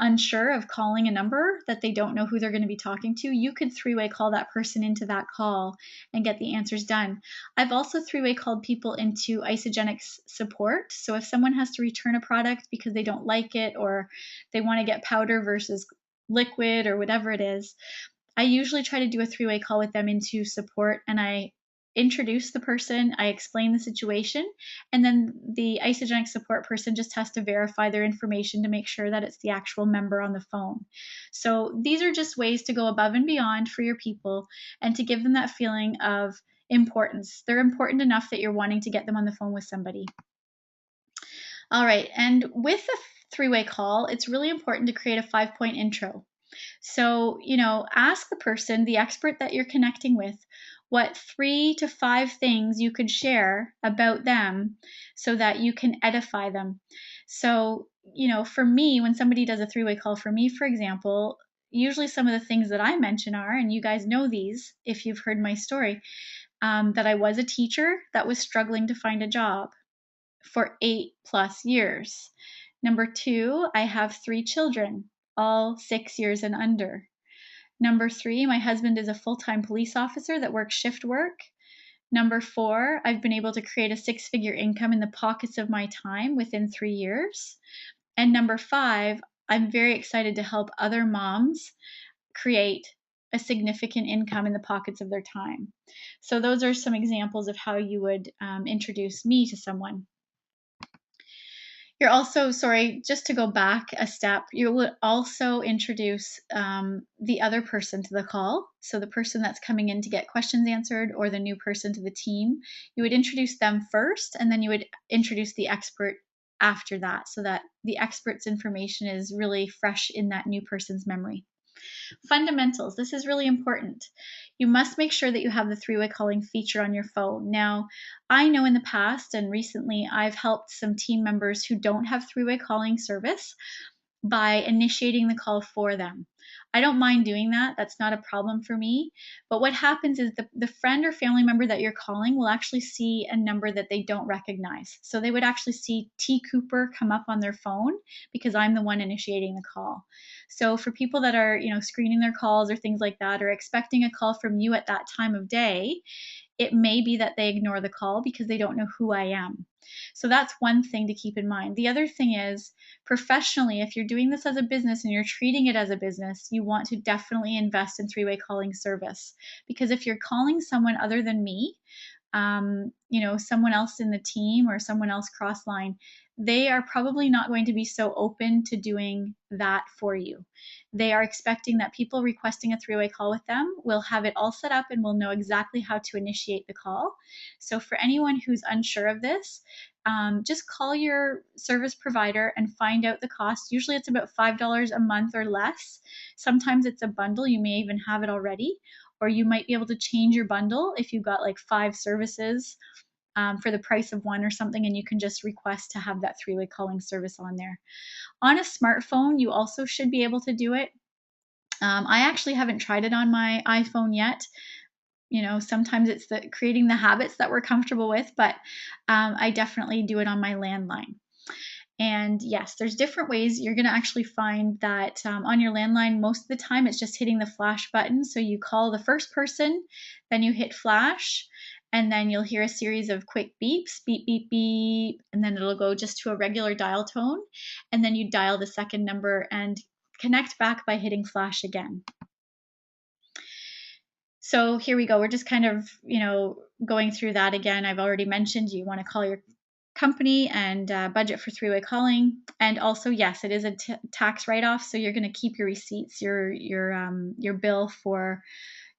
unsure of calling a number that they don't know who they're going to be talking to, you could three-way call that person into that call and get the answers done. I've also three-way called people into Isagenix support. So if someone has to return a product because they don't like it, or they want to get powder versus liquid or whatever it is, I usually try to do a three-way call with them into support, and I introduce the person, I explain the situation, and then the Isagenix support person just has to verify their information to make sure that it's the actual member on the phone. So these are just ways to go above and beyond for your people and to give them that feeling of importance. They're important enough that you're wanting to get them on the phone with somebody. All right, and with a three-way call, it's really important to create a 5-point intro. So, ask the person, the expert that you're connecting with, what 3 to 5 things you could share about them so that you can edify them. So, for me, when somebody does a three-way call for me, for example, usually some of the things that I mention are, and you guys know these if you've heard my story, that I was a teacher that was struggling to find a job for 8+ years. Number 2, I have 3 children, all 6 years and under. Number 3, my husband is a full-time police officer that works shift work. Number 4, I've been able to create a 6-figure income in the pockets of my time within 3 years. And number 5, I'm very excited to help other moms create a significant income in the pockets of their time. So those are some examples of how you would introduce me to someone. You're also, sorry, just to go back a step, you would also introduce the other person to the call. So the person that's coming in to get questions answered, or the new person to the team, you would introduce them first, and then you would introduce the expert after that, so that the expert's information is really fresh in that new person's memory. Fundamentals. This is really important. You must make sure that you have the three-way calling feature on your phone. Now, I know in the past and recently I've helped some team members who don't have three-way calling service by initiating the call for them. I don't mind doing that. That's not a problem for me. But what happens is the friend or family member that you're calling will actually see a number that they don't recognize. So they would actually see T. Cooper come up on their phone because I'm the one initiating the call. So for people that are, screening their calls or things like that, or expecting a call from you at that time of day, it may be that they ignore the call because they don't know who I am. So that's one thing to keep in mind. The other thing is, professionally, if you're doing this as a business and you're treating it as a business, you want to definitely invest in three-way calling service. Because if you're calling someone other than me, someone else in the team or someone else cross-line, they are probably not going to be so open to doing that for you. They are expecting that people requesting a three-way call with them will have it all set up and will know exactly how to initiate the call. So for anyone who's unsure of this, just call your service provider and find out the cost. Usually it's about $5 a month or less. Sometimes it's a bundle. You may even have it already, or you might be able to change your bundle if you've got like 5 services for the price of one or something, and you can just request to have that three-way calling service on there. On a smartphone, you also should be able to do it. I actually haven't tried it on my iPhone yet. Sometimes it's creating the habits that we're comfortable with, but I definitely do it on my landline. And yes, there's different ways. You're going to actually find that on your landline, most of the time it's just hitting the flash button. So you call the first person, then you hit flash, and then you'll hear a series of quick beeps, beep, beep, beep, and then it'll go just to a regular dial tone. And then you dial the second number and connect back by hitting flash again. So here we go. We're just kind of, going through that again. I've already mentioned you want to call your company and budget for three-way calling. And also, yes, it is a tax write-off. So you're going to keep your receipts, your bill for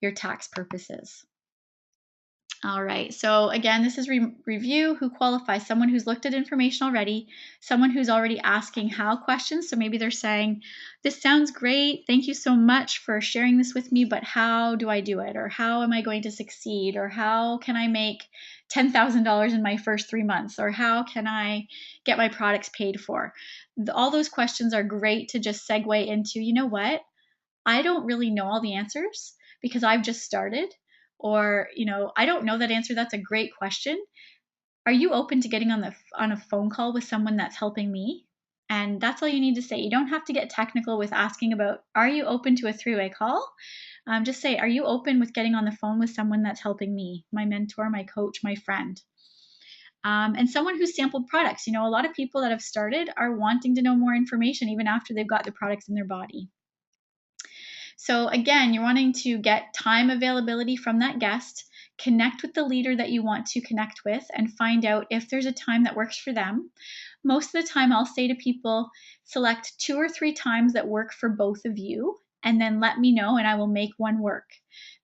your tax purposes. All right, so again, this is review. Who qualifies? Someone who's looked at information already, someone who's already asking how questions. So maybe they're saying, this sounds great. Thank you so much for sharing this with me, but how do I do it? Or how am I going to succeed? Or how can I make $10,000 in my first 3 months? Or how can I get my products paid for? All those questions are great to just segue into, you know what? I don't really know all the answers because I've just started. Or, I don't know that answer. That's a great question. Are you open to getting on a phone call with someone that's helping me? And that's all you need to say. You don't have to get technical with asking about, are you open to a three-way call? Just say, are you open with getting on the phone with someone that's helping me, my mentor, my coach, my friend? And someone who's sampled products. A lot of people that have started are wanting to know more information even after they've got the products in their body. So again, you're wanting to get time availability from that guest, connect with the leader that you want to connect with, and find out if there's a time that works for them. Most of the time, I'll say to people, select 2 or 3 times that work for both of you, and then let me know, and I will make one work.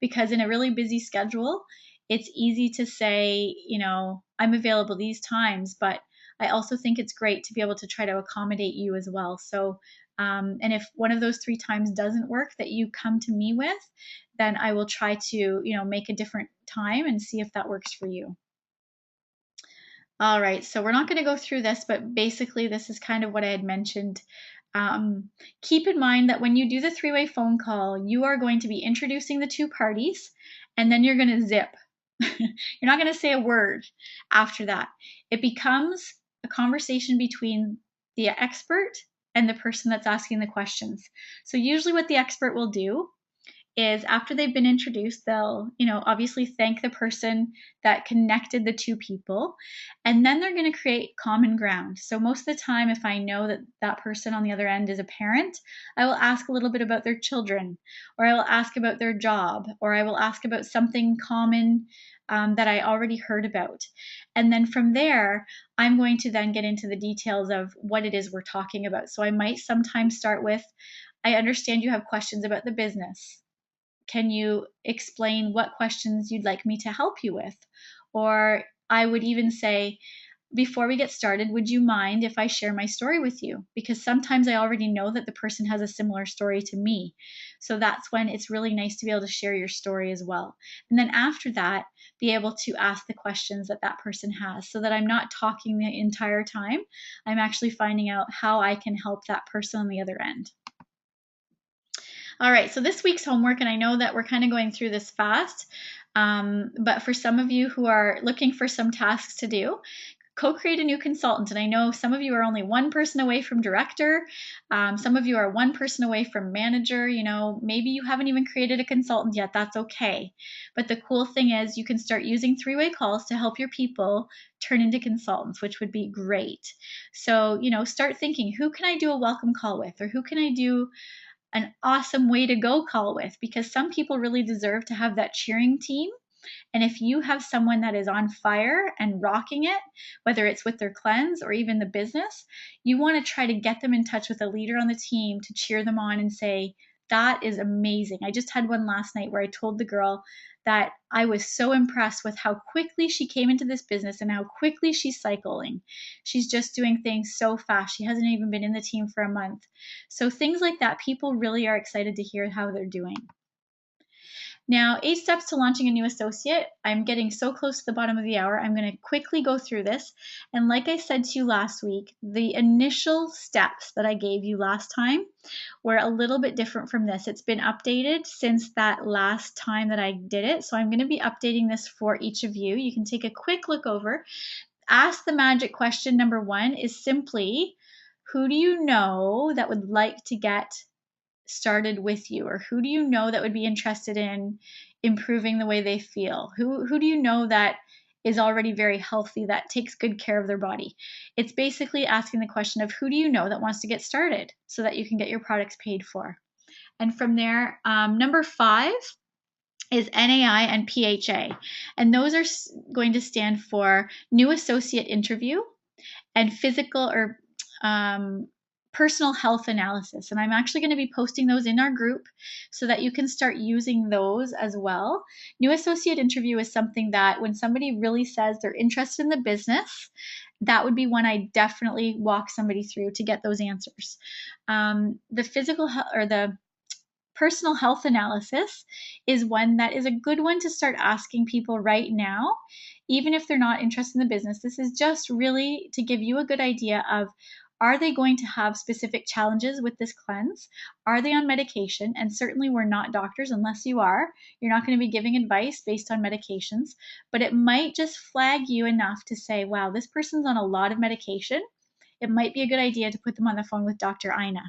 Because in a really busy schedule, it's easy to say, I'm available these times, but I also think it's great to be able to try to accommodate you as well. So and if one of those 3 times doesn't work that you come to me with, then I will try to, make a different time and see if that works for you. All right, so we're not going to go through this, but basically this is kind of what I had mentioned. Keep in mind that when you do the three-way phone call, you are going to be introducing the 2 parties, and then you're going to zip. You're not going to say a word after that. It becomes a conversation between the expert and the person that's asking the questions. So usually what the expert will do is after they've been introduced, they'll, obviously thank the person that connected the 2 people, and then they're going to create common ground. So most of the time, if I know that that person on the other end is a parent, I will ask a little bit about their children, or I will ask about their job, or I will ask about something common that I already heard about. And then from there, I'm going to then get into the details of what it is we're talking about. So I might sometimes start with, I understand you have questions about the business. Can you explain what questions you'd like me to help you with? Or I would even say, before we get started, would you mind if I share my story with you? Because sometimes I already know that the person has a similar story to me. So that's when it's really nice to be able to share your story as well. And then after that, be able to ask the questions that that person has so that I'm not talking the entire time. I'm actually finding out how I can help that person on the other end. All right, so this week's homework, and I know that we're kind of going through this fast, but for some of you who are looking for some tasks to do, co-create a new consultant. And I know some of you are only 1 person away from director. Some of you are 1 person away from manager. Maybe you haven't even created a consultant yet. That's okay. But the cool thing is you can start using three-way calls to help your people turn into consultants, which would be great. So, start thinking, who can I do a welcome call with? Or who can I do an awesome way to go call with? Because some people really deserve to have that cheering team. And if you have someone that is on fire and rocking it, whether it's with their cleanse or even the business, you want to try to get them in touch with a leader on the team to cheer them on and say, that is amazing. I just had one last night where I told the girl that I was so impressed with how quickly she came into this business and how quickly she's cycling. She's just doing things so fast. She hasn't even been in the team for a month. So things like that, people really are excited to hear how they're doing. Now, 8 steps to launching a new associate. I'm getting so close to the bottom of the hour. I'm going to quickly go through this. And like I said to you last week, the initial steps that I gave you last time were a little bit different from this. It's been updated since that last time that I did it. So I'm going to be updating this for each of you. You can take a quick look over. Ask the magic question. Number 1 is simply, who do you know that would like to get started with you, or who do you know that would be interested in improving the way they feel? Who do you know that is already very healthy, that takes good care of their body? It's basically asking the question of who do you know that wants to get started so that you can get your products paid for. And from there, number 5 is NAI and PHA, and those are going to stand for new associate interview and physical or personal health analysis. And I'm actually going to be posting those in our group so that you can start using those as well. New associate interview is something that when somebody really says they're interested in the business, that would be one I definitely walk somebody through to get those answers. The physical or the personal health analysis is one that is a good one to start asking people right now, even if they're not interested in the business. This is just really to give you a good idea of, are they going to have specific challenges with this cleanse? Are they on medication? And certainly we're not doctors unless you are. You're not going to be giving advice based on medications, but it might just flag you enough to say, wow, this person's on a lot of medication. It might be a good idea to put them on the phone with Dr. Ina.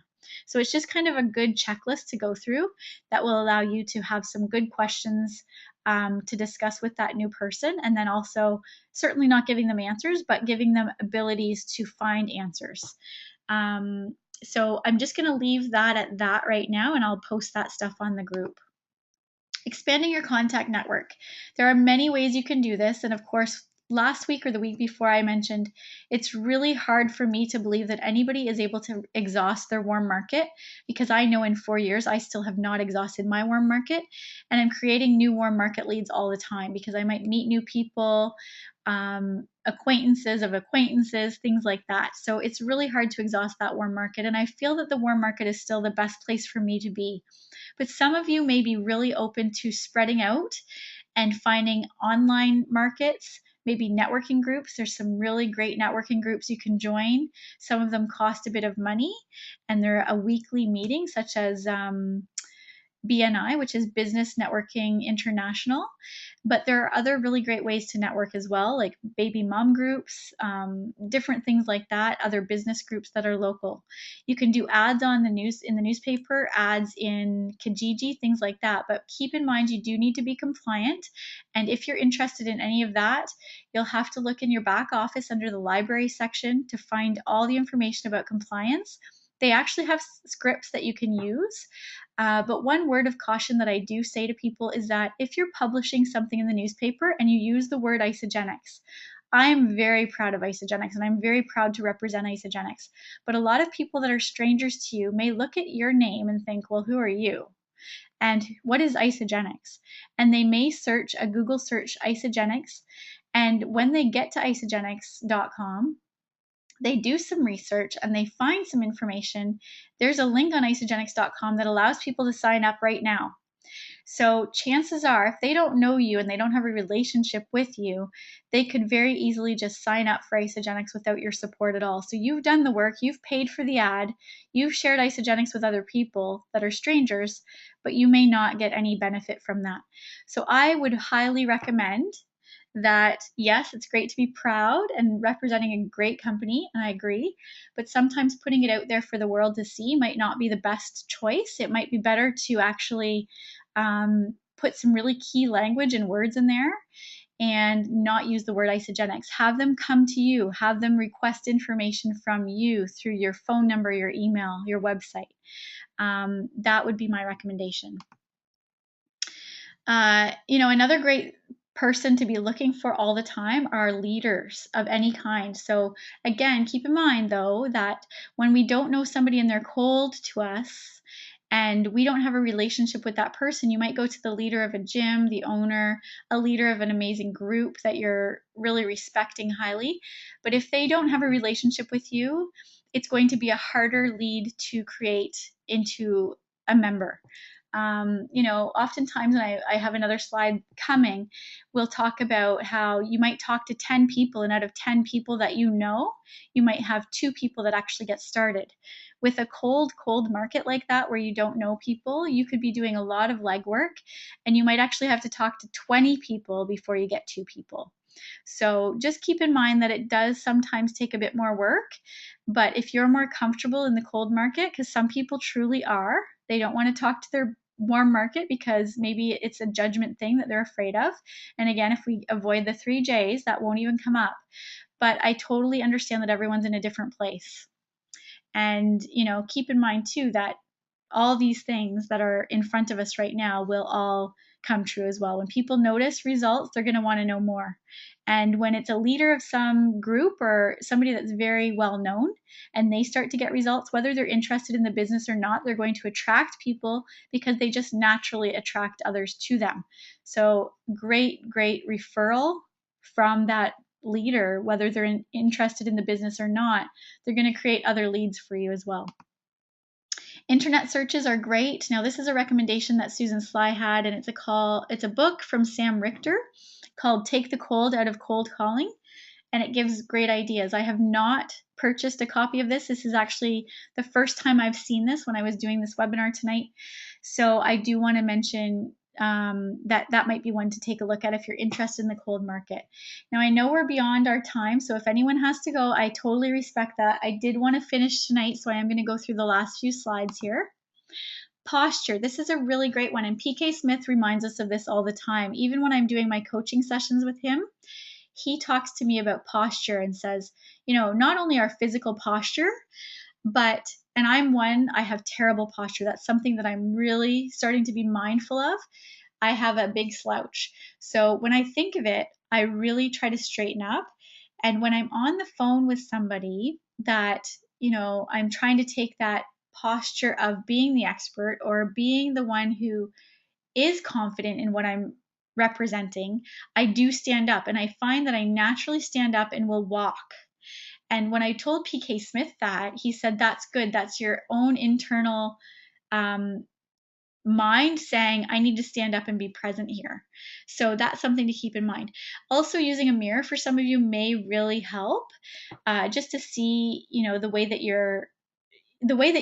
So it's just kind of a good checklist to go through that will allow you to have some good questions to discuss with that new person, and then also certainly not giving them answers, but giving them abilities to find answers. So I'm just going to leave that at that right now, and I'll post that stuff on the group. Expanding your contact network. There are many ways you can do this, and of course, last week or the week before I mentioned, it's really hard for me to believe that anybody is able to exhaust their warm market, because I know in 4 years I still have not exhausted my warm market, and I'm creating new warm market leads all the time because I might meet new people, acquaintances of acquaintances, things like that. So it's really hard to exhaust that warm market, and I feel that the warm market is still the best place for me to be. But some of you may be really open to spreading out and finding online markets, maybe networking groups. There's some really great networking groups you can join. Some of them cost a bit of money, and they're a weekly meeting, such as BNI, which is Business Networking International. But there are other really great ways to network as well, like baby mom groups, different things like that, other business groups that are local. You can do ads on the news, in the newspaper, ads in Kijiji, things like that. But keep in mind, you do need to be compliant. And if you're interested in any of that, you'll have to look in your back office under the library section to find all the information about compliance. They actually have scripts that you can use. But one word of caution that I do say to people is that if you're publishing something in the newspaper and you use the word Isagenix, I am very proud of Isagenix, and I'm very proud to represent Isagenix. But a lot of people that are strangers to you may look at your name and think, well, who are you? And what is Isagenix? And they may search a Google search Isagenix. And when they get to isagenix.com, they do some research and they find some information. There's a link on isagenix.com that allows people to sign up right now. So chances are, if they don't know you and they don't have a relationship with you, they could very easily just sign up for Isagenix without your support at all. So you've done the work, you've paid for the ad, you've shared Isagenix with other people that are strangers, but you may not get any benefit from that. So I would highly recommend that, yes, it's great to be proud and representing a great company, and I agree, but sometimes putting it out there for the world to see might not be the best choice. It might be better to actually put some really key language and words in there and not use the word Isagenix. Have them come to you, have them request information from you through your phone number, your email, your website. That would be my recommendation. Another great person to be looking for all the time are leaders of any kind. So again, keep in mind though that when we don't know somebody and they're cold to us and we don't have a relationship with that person. You might go to the leader of a gym, the owner, a leader of an amazing group that you're really respecting highly. But if they don't have a relationship with you, it's going to be a harder lead to create into a member. Oftentimes, and I have another slide coming, we'll talk about how you might talk to 10 people, and out of 10 people that you might have 2 people that actually get started. With a cold market like that where you don't know people, you could be doing a lot of legwork, and you might actually have to talk to 20 people before you get 2 people. So just keep in mind that it does sometimes take a bit more work, but if you're more comfortable in the cold market, because some people truly are, they don't want to talk to their warm market because maybe it's a judgment thing that they're afraid of. And again, if we avoid the 3 J's, that won't even come up. But I totally understand that everyone's in a different place. And, keep in mind too that all these things that are in front of us right now will all come true as well. When people notice results, they're going to want to know more. And when it's a leader of some group or somebody that's very well known and they start to get results, whether they're interested in the business or not, they're going to attract people because they just naturally attract others to them. So great referral from that leader, whether they're interested in the business or not, they're going to create other leads for you as well. Internet searches are great. Now, this is a recommendation that Susan Sly had, and it's a book from Sam Richter called Take the Cold Out of Cold Calling, and it gives great ideas. I have not purchased a copy of this. This is actually the first time I've seen this when I was doing this webinar tonight. So I do want to mention that might be one to take a look at if you're interested in the cold market. Now, I know we're beyond our time, so if anyone has to go, I totally respect that. I did want to finish tonight, so I am going to go through the last few slides here. Posture. This is a really great one, and PK Smith reminds us of this all the time. Even when I'm doing my coaching sessions with him, he talks to me about posture and says, not only our physical posture, but, and I have terrible posture. That's something that I'm really starting to be mindful of. I have a big slouch. So when I think of it, I really try to straighten up. And when I'm on the phone with somebody that, I'm trying to take that posture of being the expert or being the one who is confident in what I'm representing, I do stand up. And I find that I naturally stand up and will walk. And when I told PK Smith that, he said, that's good. That's your own internal mind saying, I need to stand up and be present here. So that's something to keep in mind. Also, using a mirror for some of you may really help, just to see, the way that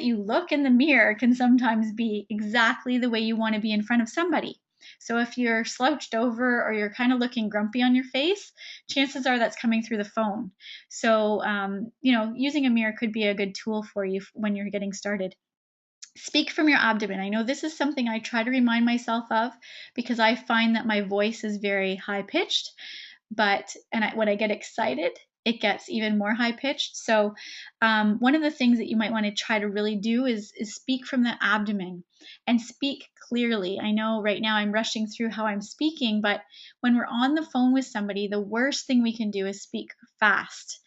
you look in the mirror can sometimes be exactly the way you want to be in front of somebody. So if you're slouched over or you're kind of looking grumpy on your face, chances are that's coming through the phone. So, using a mirror could be a good tool for you when you're getting started. Speak from your abdomen. I know this is something I try to remind myself of because I find that my voice is very high pitched, when I get excited, it gets even more high pitched. So one of the things that you might want to try to really do is speak from the abdomen and speak clearly. I know right now I'm rushing through how I'm speaking, but when we're on the phone with somebody, the worst thing we can do is speak fast,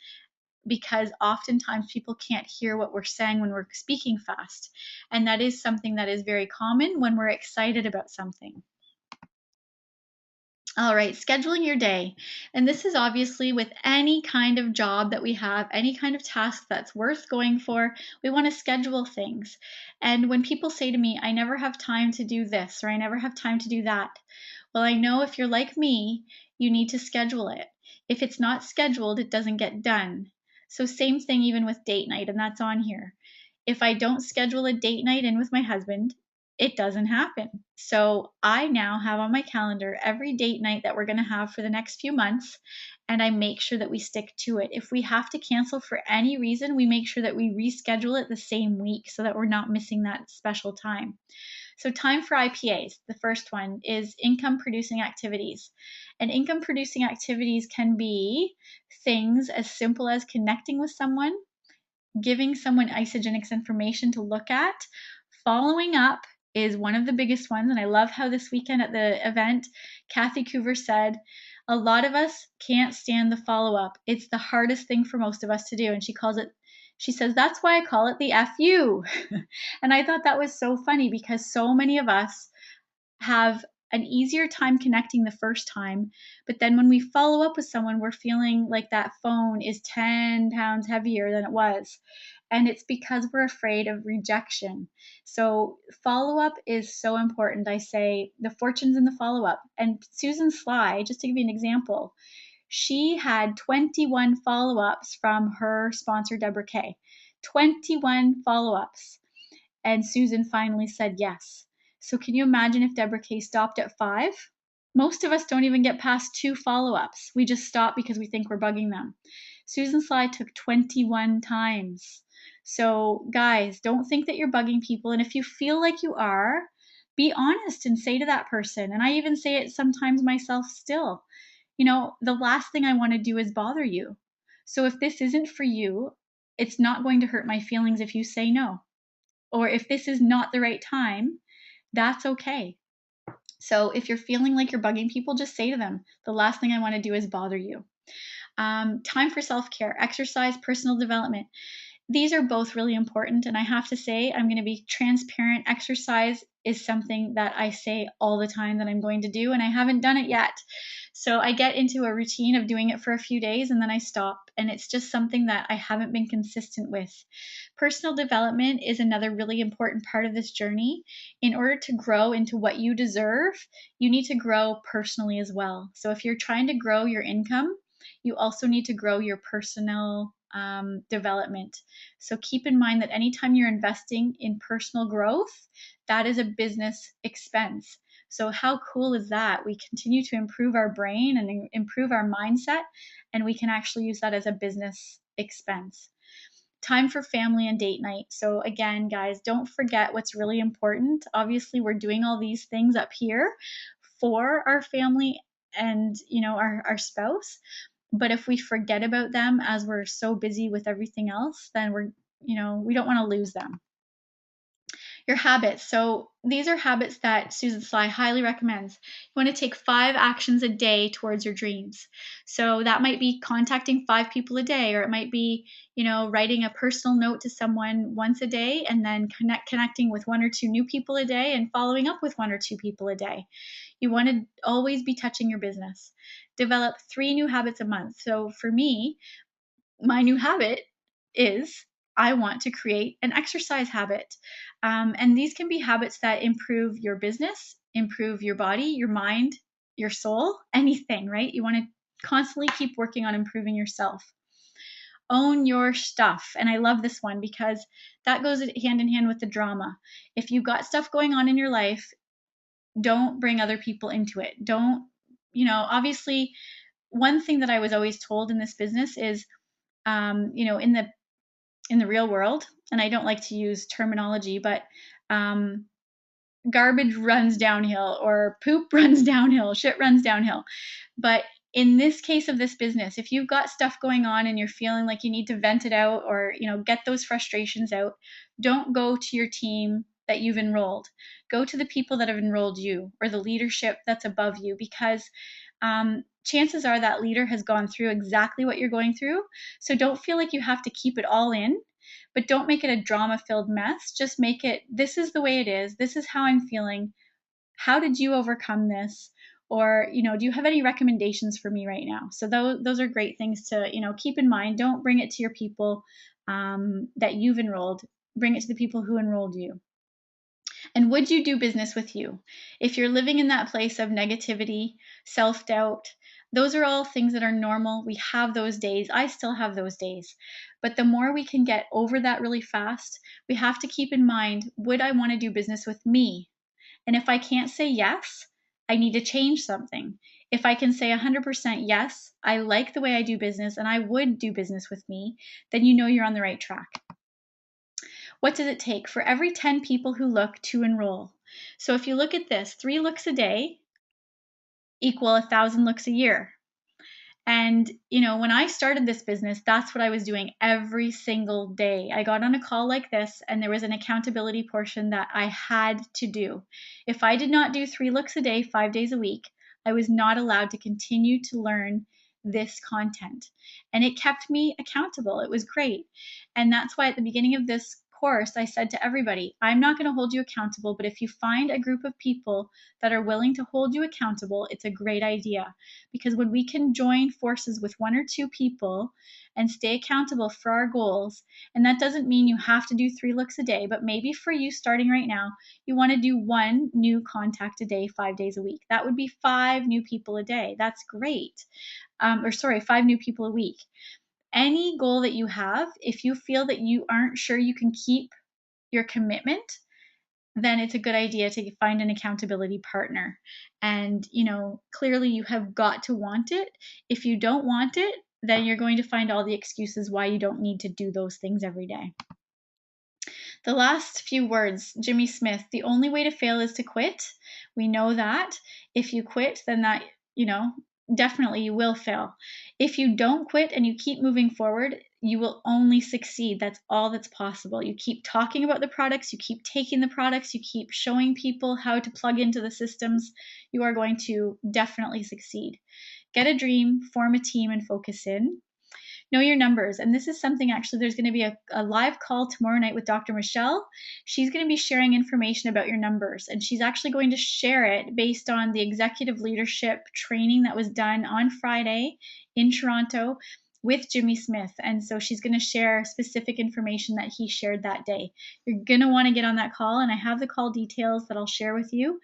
because oftentimes people can't hear what we're saying when we're speaking fast. And that is something that is very common when we're excited about something. All right, scheduling your day. And this is obviously with any kind of job that we have, any kind of task that's worth going for, we want to schedule things. And when people say to me, I never have time to do this, or I never have time to do that, well, I know if you're like me, you need to schedule it. If it's not scheduled, it doesn't get done. So same thing even with date night, and that's on here. If I don't schedule a date night in with my husband, it doesn't happen. So I now have on my calendar every date night that we're going to have for the next few months, and I make sure that we stick to it. If we have to cancel for any reason, we make sure that we reschedule it the same week so that we're not missing that special time. So time for IPAs. The first one is income producing activities. And income producing activities can be things as simple as connecting with someone, giving someone isogenics information to look at. Following up is one of the biggest ones. And I love how this weekend at the event, Kathy Coover said, a lot of us can't stand the follow-up. It's the hardest thing for most of us to do. And she calls it She says, that's why I call it the FU. And I thought that was so funny because so many of us have an easier time connecting the first time, but then when we follow up with someone, we're feeling like that phone is 10 pounds heavier than it was. And it's because we're afraid of rejection. So follow up is so important. I say the fortune's in the follow up. And Susan Sly, just to give you an example, she had 21 follow ups from her sponsor, Deborah Kay. 21 follow ups. And Susan finally said yes. So can you imagine if Deborah Kay stopped at 5? Most of us don't even get past 2 follow-ups. We just stop because we think we're bugging them. Susan Sly took 21 times. So guys, don't think that you're bugging people. And if you feel like you are, be honest and say to that person. And I even say it sometimes myself still. The last thing I want to do is bother you. So if this isn't for you, it's not going to hurt my feelings if you say no. Or if this is not the right time, that's okay. So if you're feeling like you're bugging people, just say to them, the last thing I want to do is bother you. Time for self-care, exercise, personal development. These are both really important. And I have to say, I'm going to be transparent. Exercise is something that I say all the time that I'm going to do, and I haven't done it yet. So I get into a routine of doing it for a few days and then I stop. And it's just something that I haven't been consistent with. Personal development is another really important part of this journey. In order to grow into what you deserve, you need to grow personally as well. So if you're trying to grow your income, you also need to grow your personal development. So keep in mind that anytime you're investing in personal growth, that is a business expense. So how cool is that? We continue to improve our brain and improve our mindset, and we can actually use that as a business expense. Time for family and date night. So again, guys, don't forget what's really important. Obviously, we're doing all these things up here for our family and our spouse. But if we forget about them as we're so busy with everything else, then we don't want to lose them. Your habits. So these are habits that Susan Sly highly recommends. You want to take 5 actions a day towards your dreams. So that might be contacting 5 people a day, or it might be, writing a personal note to someone once a day and then connecting with 1 or 2 new people a day and following up with 1 or 2 people a day. You want to always be touching your business. Develop 3 new habits a month. So for me, my new habit is I want to create an exercise habit. And these can be habits that improve your business, improve your body, your mind, your soul, anything, right? You want to constantly keep working on improving yourself. Own your stuff. And I love this one because that goes hand in hand with the drama. If you've got stuff going on in your life, don't bring other people into it. Don't, obviously, one thing that I was always told in this business is, in the real world, and I don't like to use terminology, but garbage runs downhill or poop runs downhill, shit runs downhill. But in this case of this business, if you've got stuff going on and you're feeling like you need to vent it out or, get those frustrations out, don't go to your team that you've enrolled. Go to the people that have enrolled you or the leadership that's above you, because chances are that leader has gone through exactly what you're going through. So don't feel like you have to keep it all in, but don't make it a drama-filled mess. Just make it, this is the way it is. This is how I'm feeling. How did you overcome this? Or, do you have any recommendations for me right now? So those are great things to, keep in mind. Don't bring it to your people that you've enrolled. Bring it to the people who enrolled you. And would you do business with you? If you're living in that place of negativity, self-doubt, those are all things that are normal. We have those days. I still have those days. But the more we can get over that really fast, we have to keep in mind, would I want to do business with me? And if I can't say yes, I need to change something. If I can say 100% yes, I like the way I do business and I would do business with me, then you're on the right track. What does it take for every 10 people who look to enroll? So if you look at this, 3 looks a day equal 1,000 looks a year. And, when I started this business, that's what I was doing every single day. I got on a call like this and there was an accountability portion that I had to do. If I did not do 3 looks a day, 5 days a week, I was not allowed to continue to learn this content. And it kept me accountable. It was great. And that's why at the beginning of this course, I said to everybody, I'm not going to hold you accountable, but if you find a group of people that are willing to hold you accountable, it's a great idea. Because when we can join forces with 1 or 2 people and stay accountable for our goals, and that doesn't mean you have to do 3 looks a day, but maybe for you starting right now, you want to do 1 new contact a day, 5 days a week. That would be 5 new people a day. That's great. 5 new people a week. Any goal that you have, if you feel that you aren't sure you can keep your commitment, then it's a good idea to find an accountability partner. And, clearly you have got to want it. If you don't want it, then you're going to find all the excuses why you don't need to do those things every day. The last few words, Jimmy Smith, the only way to fail is to quit. We know that. If you quit, then that, definitely you will fail. If you don't quit and you keep moving forward, you will only succeed. That's all that's possible. You keep talking about the products, you keep taking the products, you keep showing people how to plug into the systems, you are going to definitely succeed. Get a dream, form a team, and focus in. Know your numbers. And this is something actually, there's going to be a live call tomorrow night with Dr. Michelle. She's going to be sharing information about your numbers. And she's actually going to share it based on the executive leadership training that was done on Friday in Toronto with Jimmy Smith. And so she's going to share specific information that he shared that day. You're going to want to get on that call. And I have the call details that I'll share with you.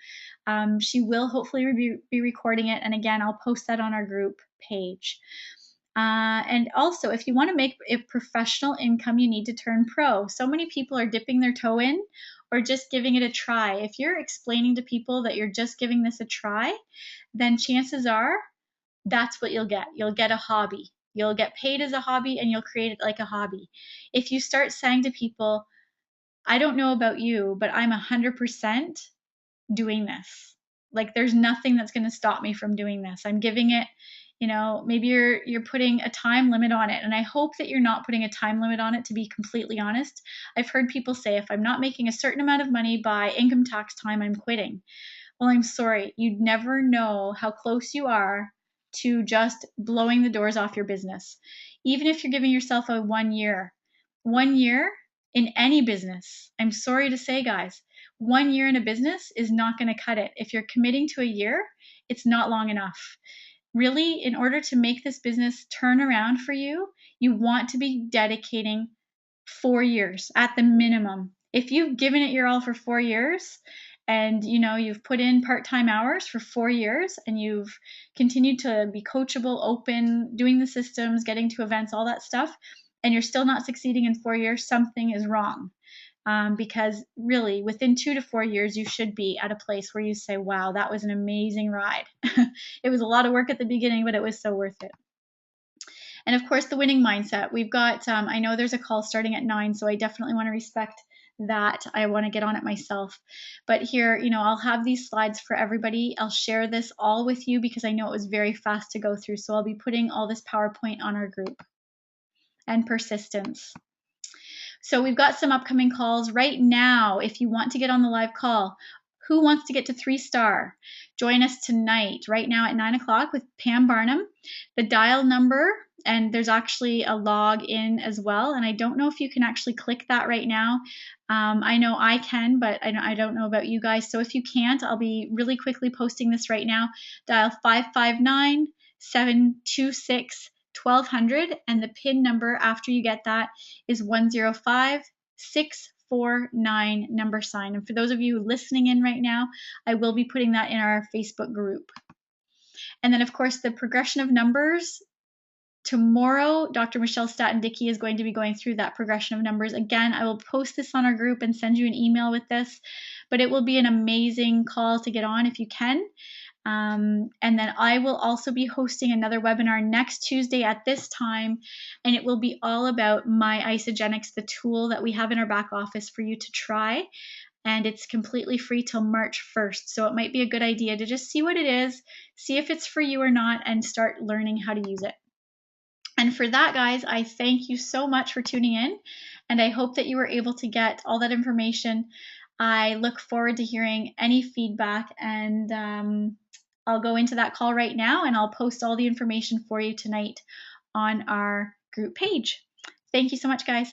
She will hopefully be recording it. And again, I'll post that on our group page. And also, if you want to make a professional income, you need to turn pro. So many people are dipping their toe in or just giving it a try. If you're explaining to people that you're just giving this a try, then chances are that's what you'll get. You'll get a hobby. You'll get paid as a hobby and you'll create it like a hobby. If you start saying to people, I don't know about you, but I'm 100% doing this. Like there's nothing that's going to stop me from doing this. I'm giving it, maybe you're putting a time limit on it. And I hope that you're not putting a time limit on it, to be completely honest. I've heard people say, if I'm not making a certain amount of money by income tax time, I'm quitting. Well, I'm sorry. You'd never know how close you are to just blowing the doors off your business. Even if you're giving yourself a 1 year in any business, I'm sorry to say, guys, 1 year in a business is not going to cut it. If you're committing to a year, it's not long enough. Really, in order to make this business turn around for you, you want to be dedicating 4 years at the minimum. If you've given it your all for 4 years and you've put in part-time hours for 4 years and you've continued to be coachable, open, doing the systems, getting to events, all that stuff, and you're still not succeeding in 4 years, something is wrong. Because really within 2 to 4 years, you should be at a place where you say, wow, that was an amazing ride. It was a lot of work at the beginning, but it was so worth it. And of course, the winning mindset. We've got, I know there's a call starting at 9, so I definitely want to respect that. I want to get on it myself. But here, I'll have these slides for everybody. I'll share this all with you because I know it was very fast to go through. So I'll be putting all this PowerPoint on our group. And persistence. So we've got some upcoming calls right now. If you want to get on the live call, who wants to get to 3-star? Join us tonight, right now at 9 o'clock with Pam Barnum. The dial number, and there's actually a log in as well. And I don't know if you can actually click that right now. I know I can, but I don't know about you guys. So if you can't, I'll be really quickly posting this right now. Dial 559-726 1200, and the PIN number after you get that is 105649 $. And for those of you listening in right now, I will be putting that in our Facebook group. And then of course the progression of numbers. Tomorrow, Dr. Michelle Staten-Dickey is going to be going through that progression of numbers. Again, I will post this on our group and send you an email with this, but it will be an amazing call to get on if you can. And then I will also be hosting another webinar next Tuesday at this time, and it will be all about My Isogenics, the tool that we have in our back office for you to try. And it's completely free till March 1st. So it might be a good idea to just see what it is, see if it's for you or not, and start learning how to use it. And for that, guys, I thank you so much for tuning in, and I hope that you were able to get all that information. I look forward to hearing any feedback, and I'll go into that call right now and I'll post all the information for you tonight on our group page. Thank you so much, guys.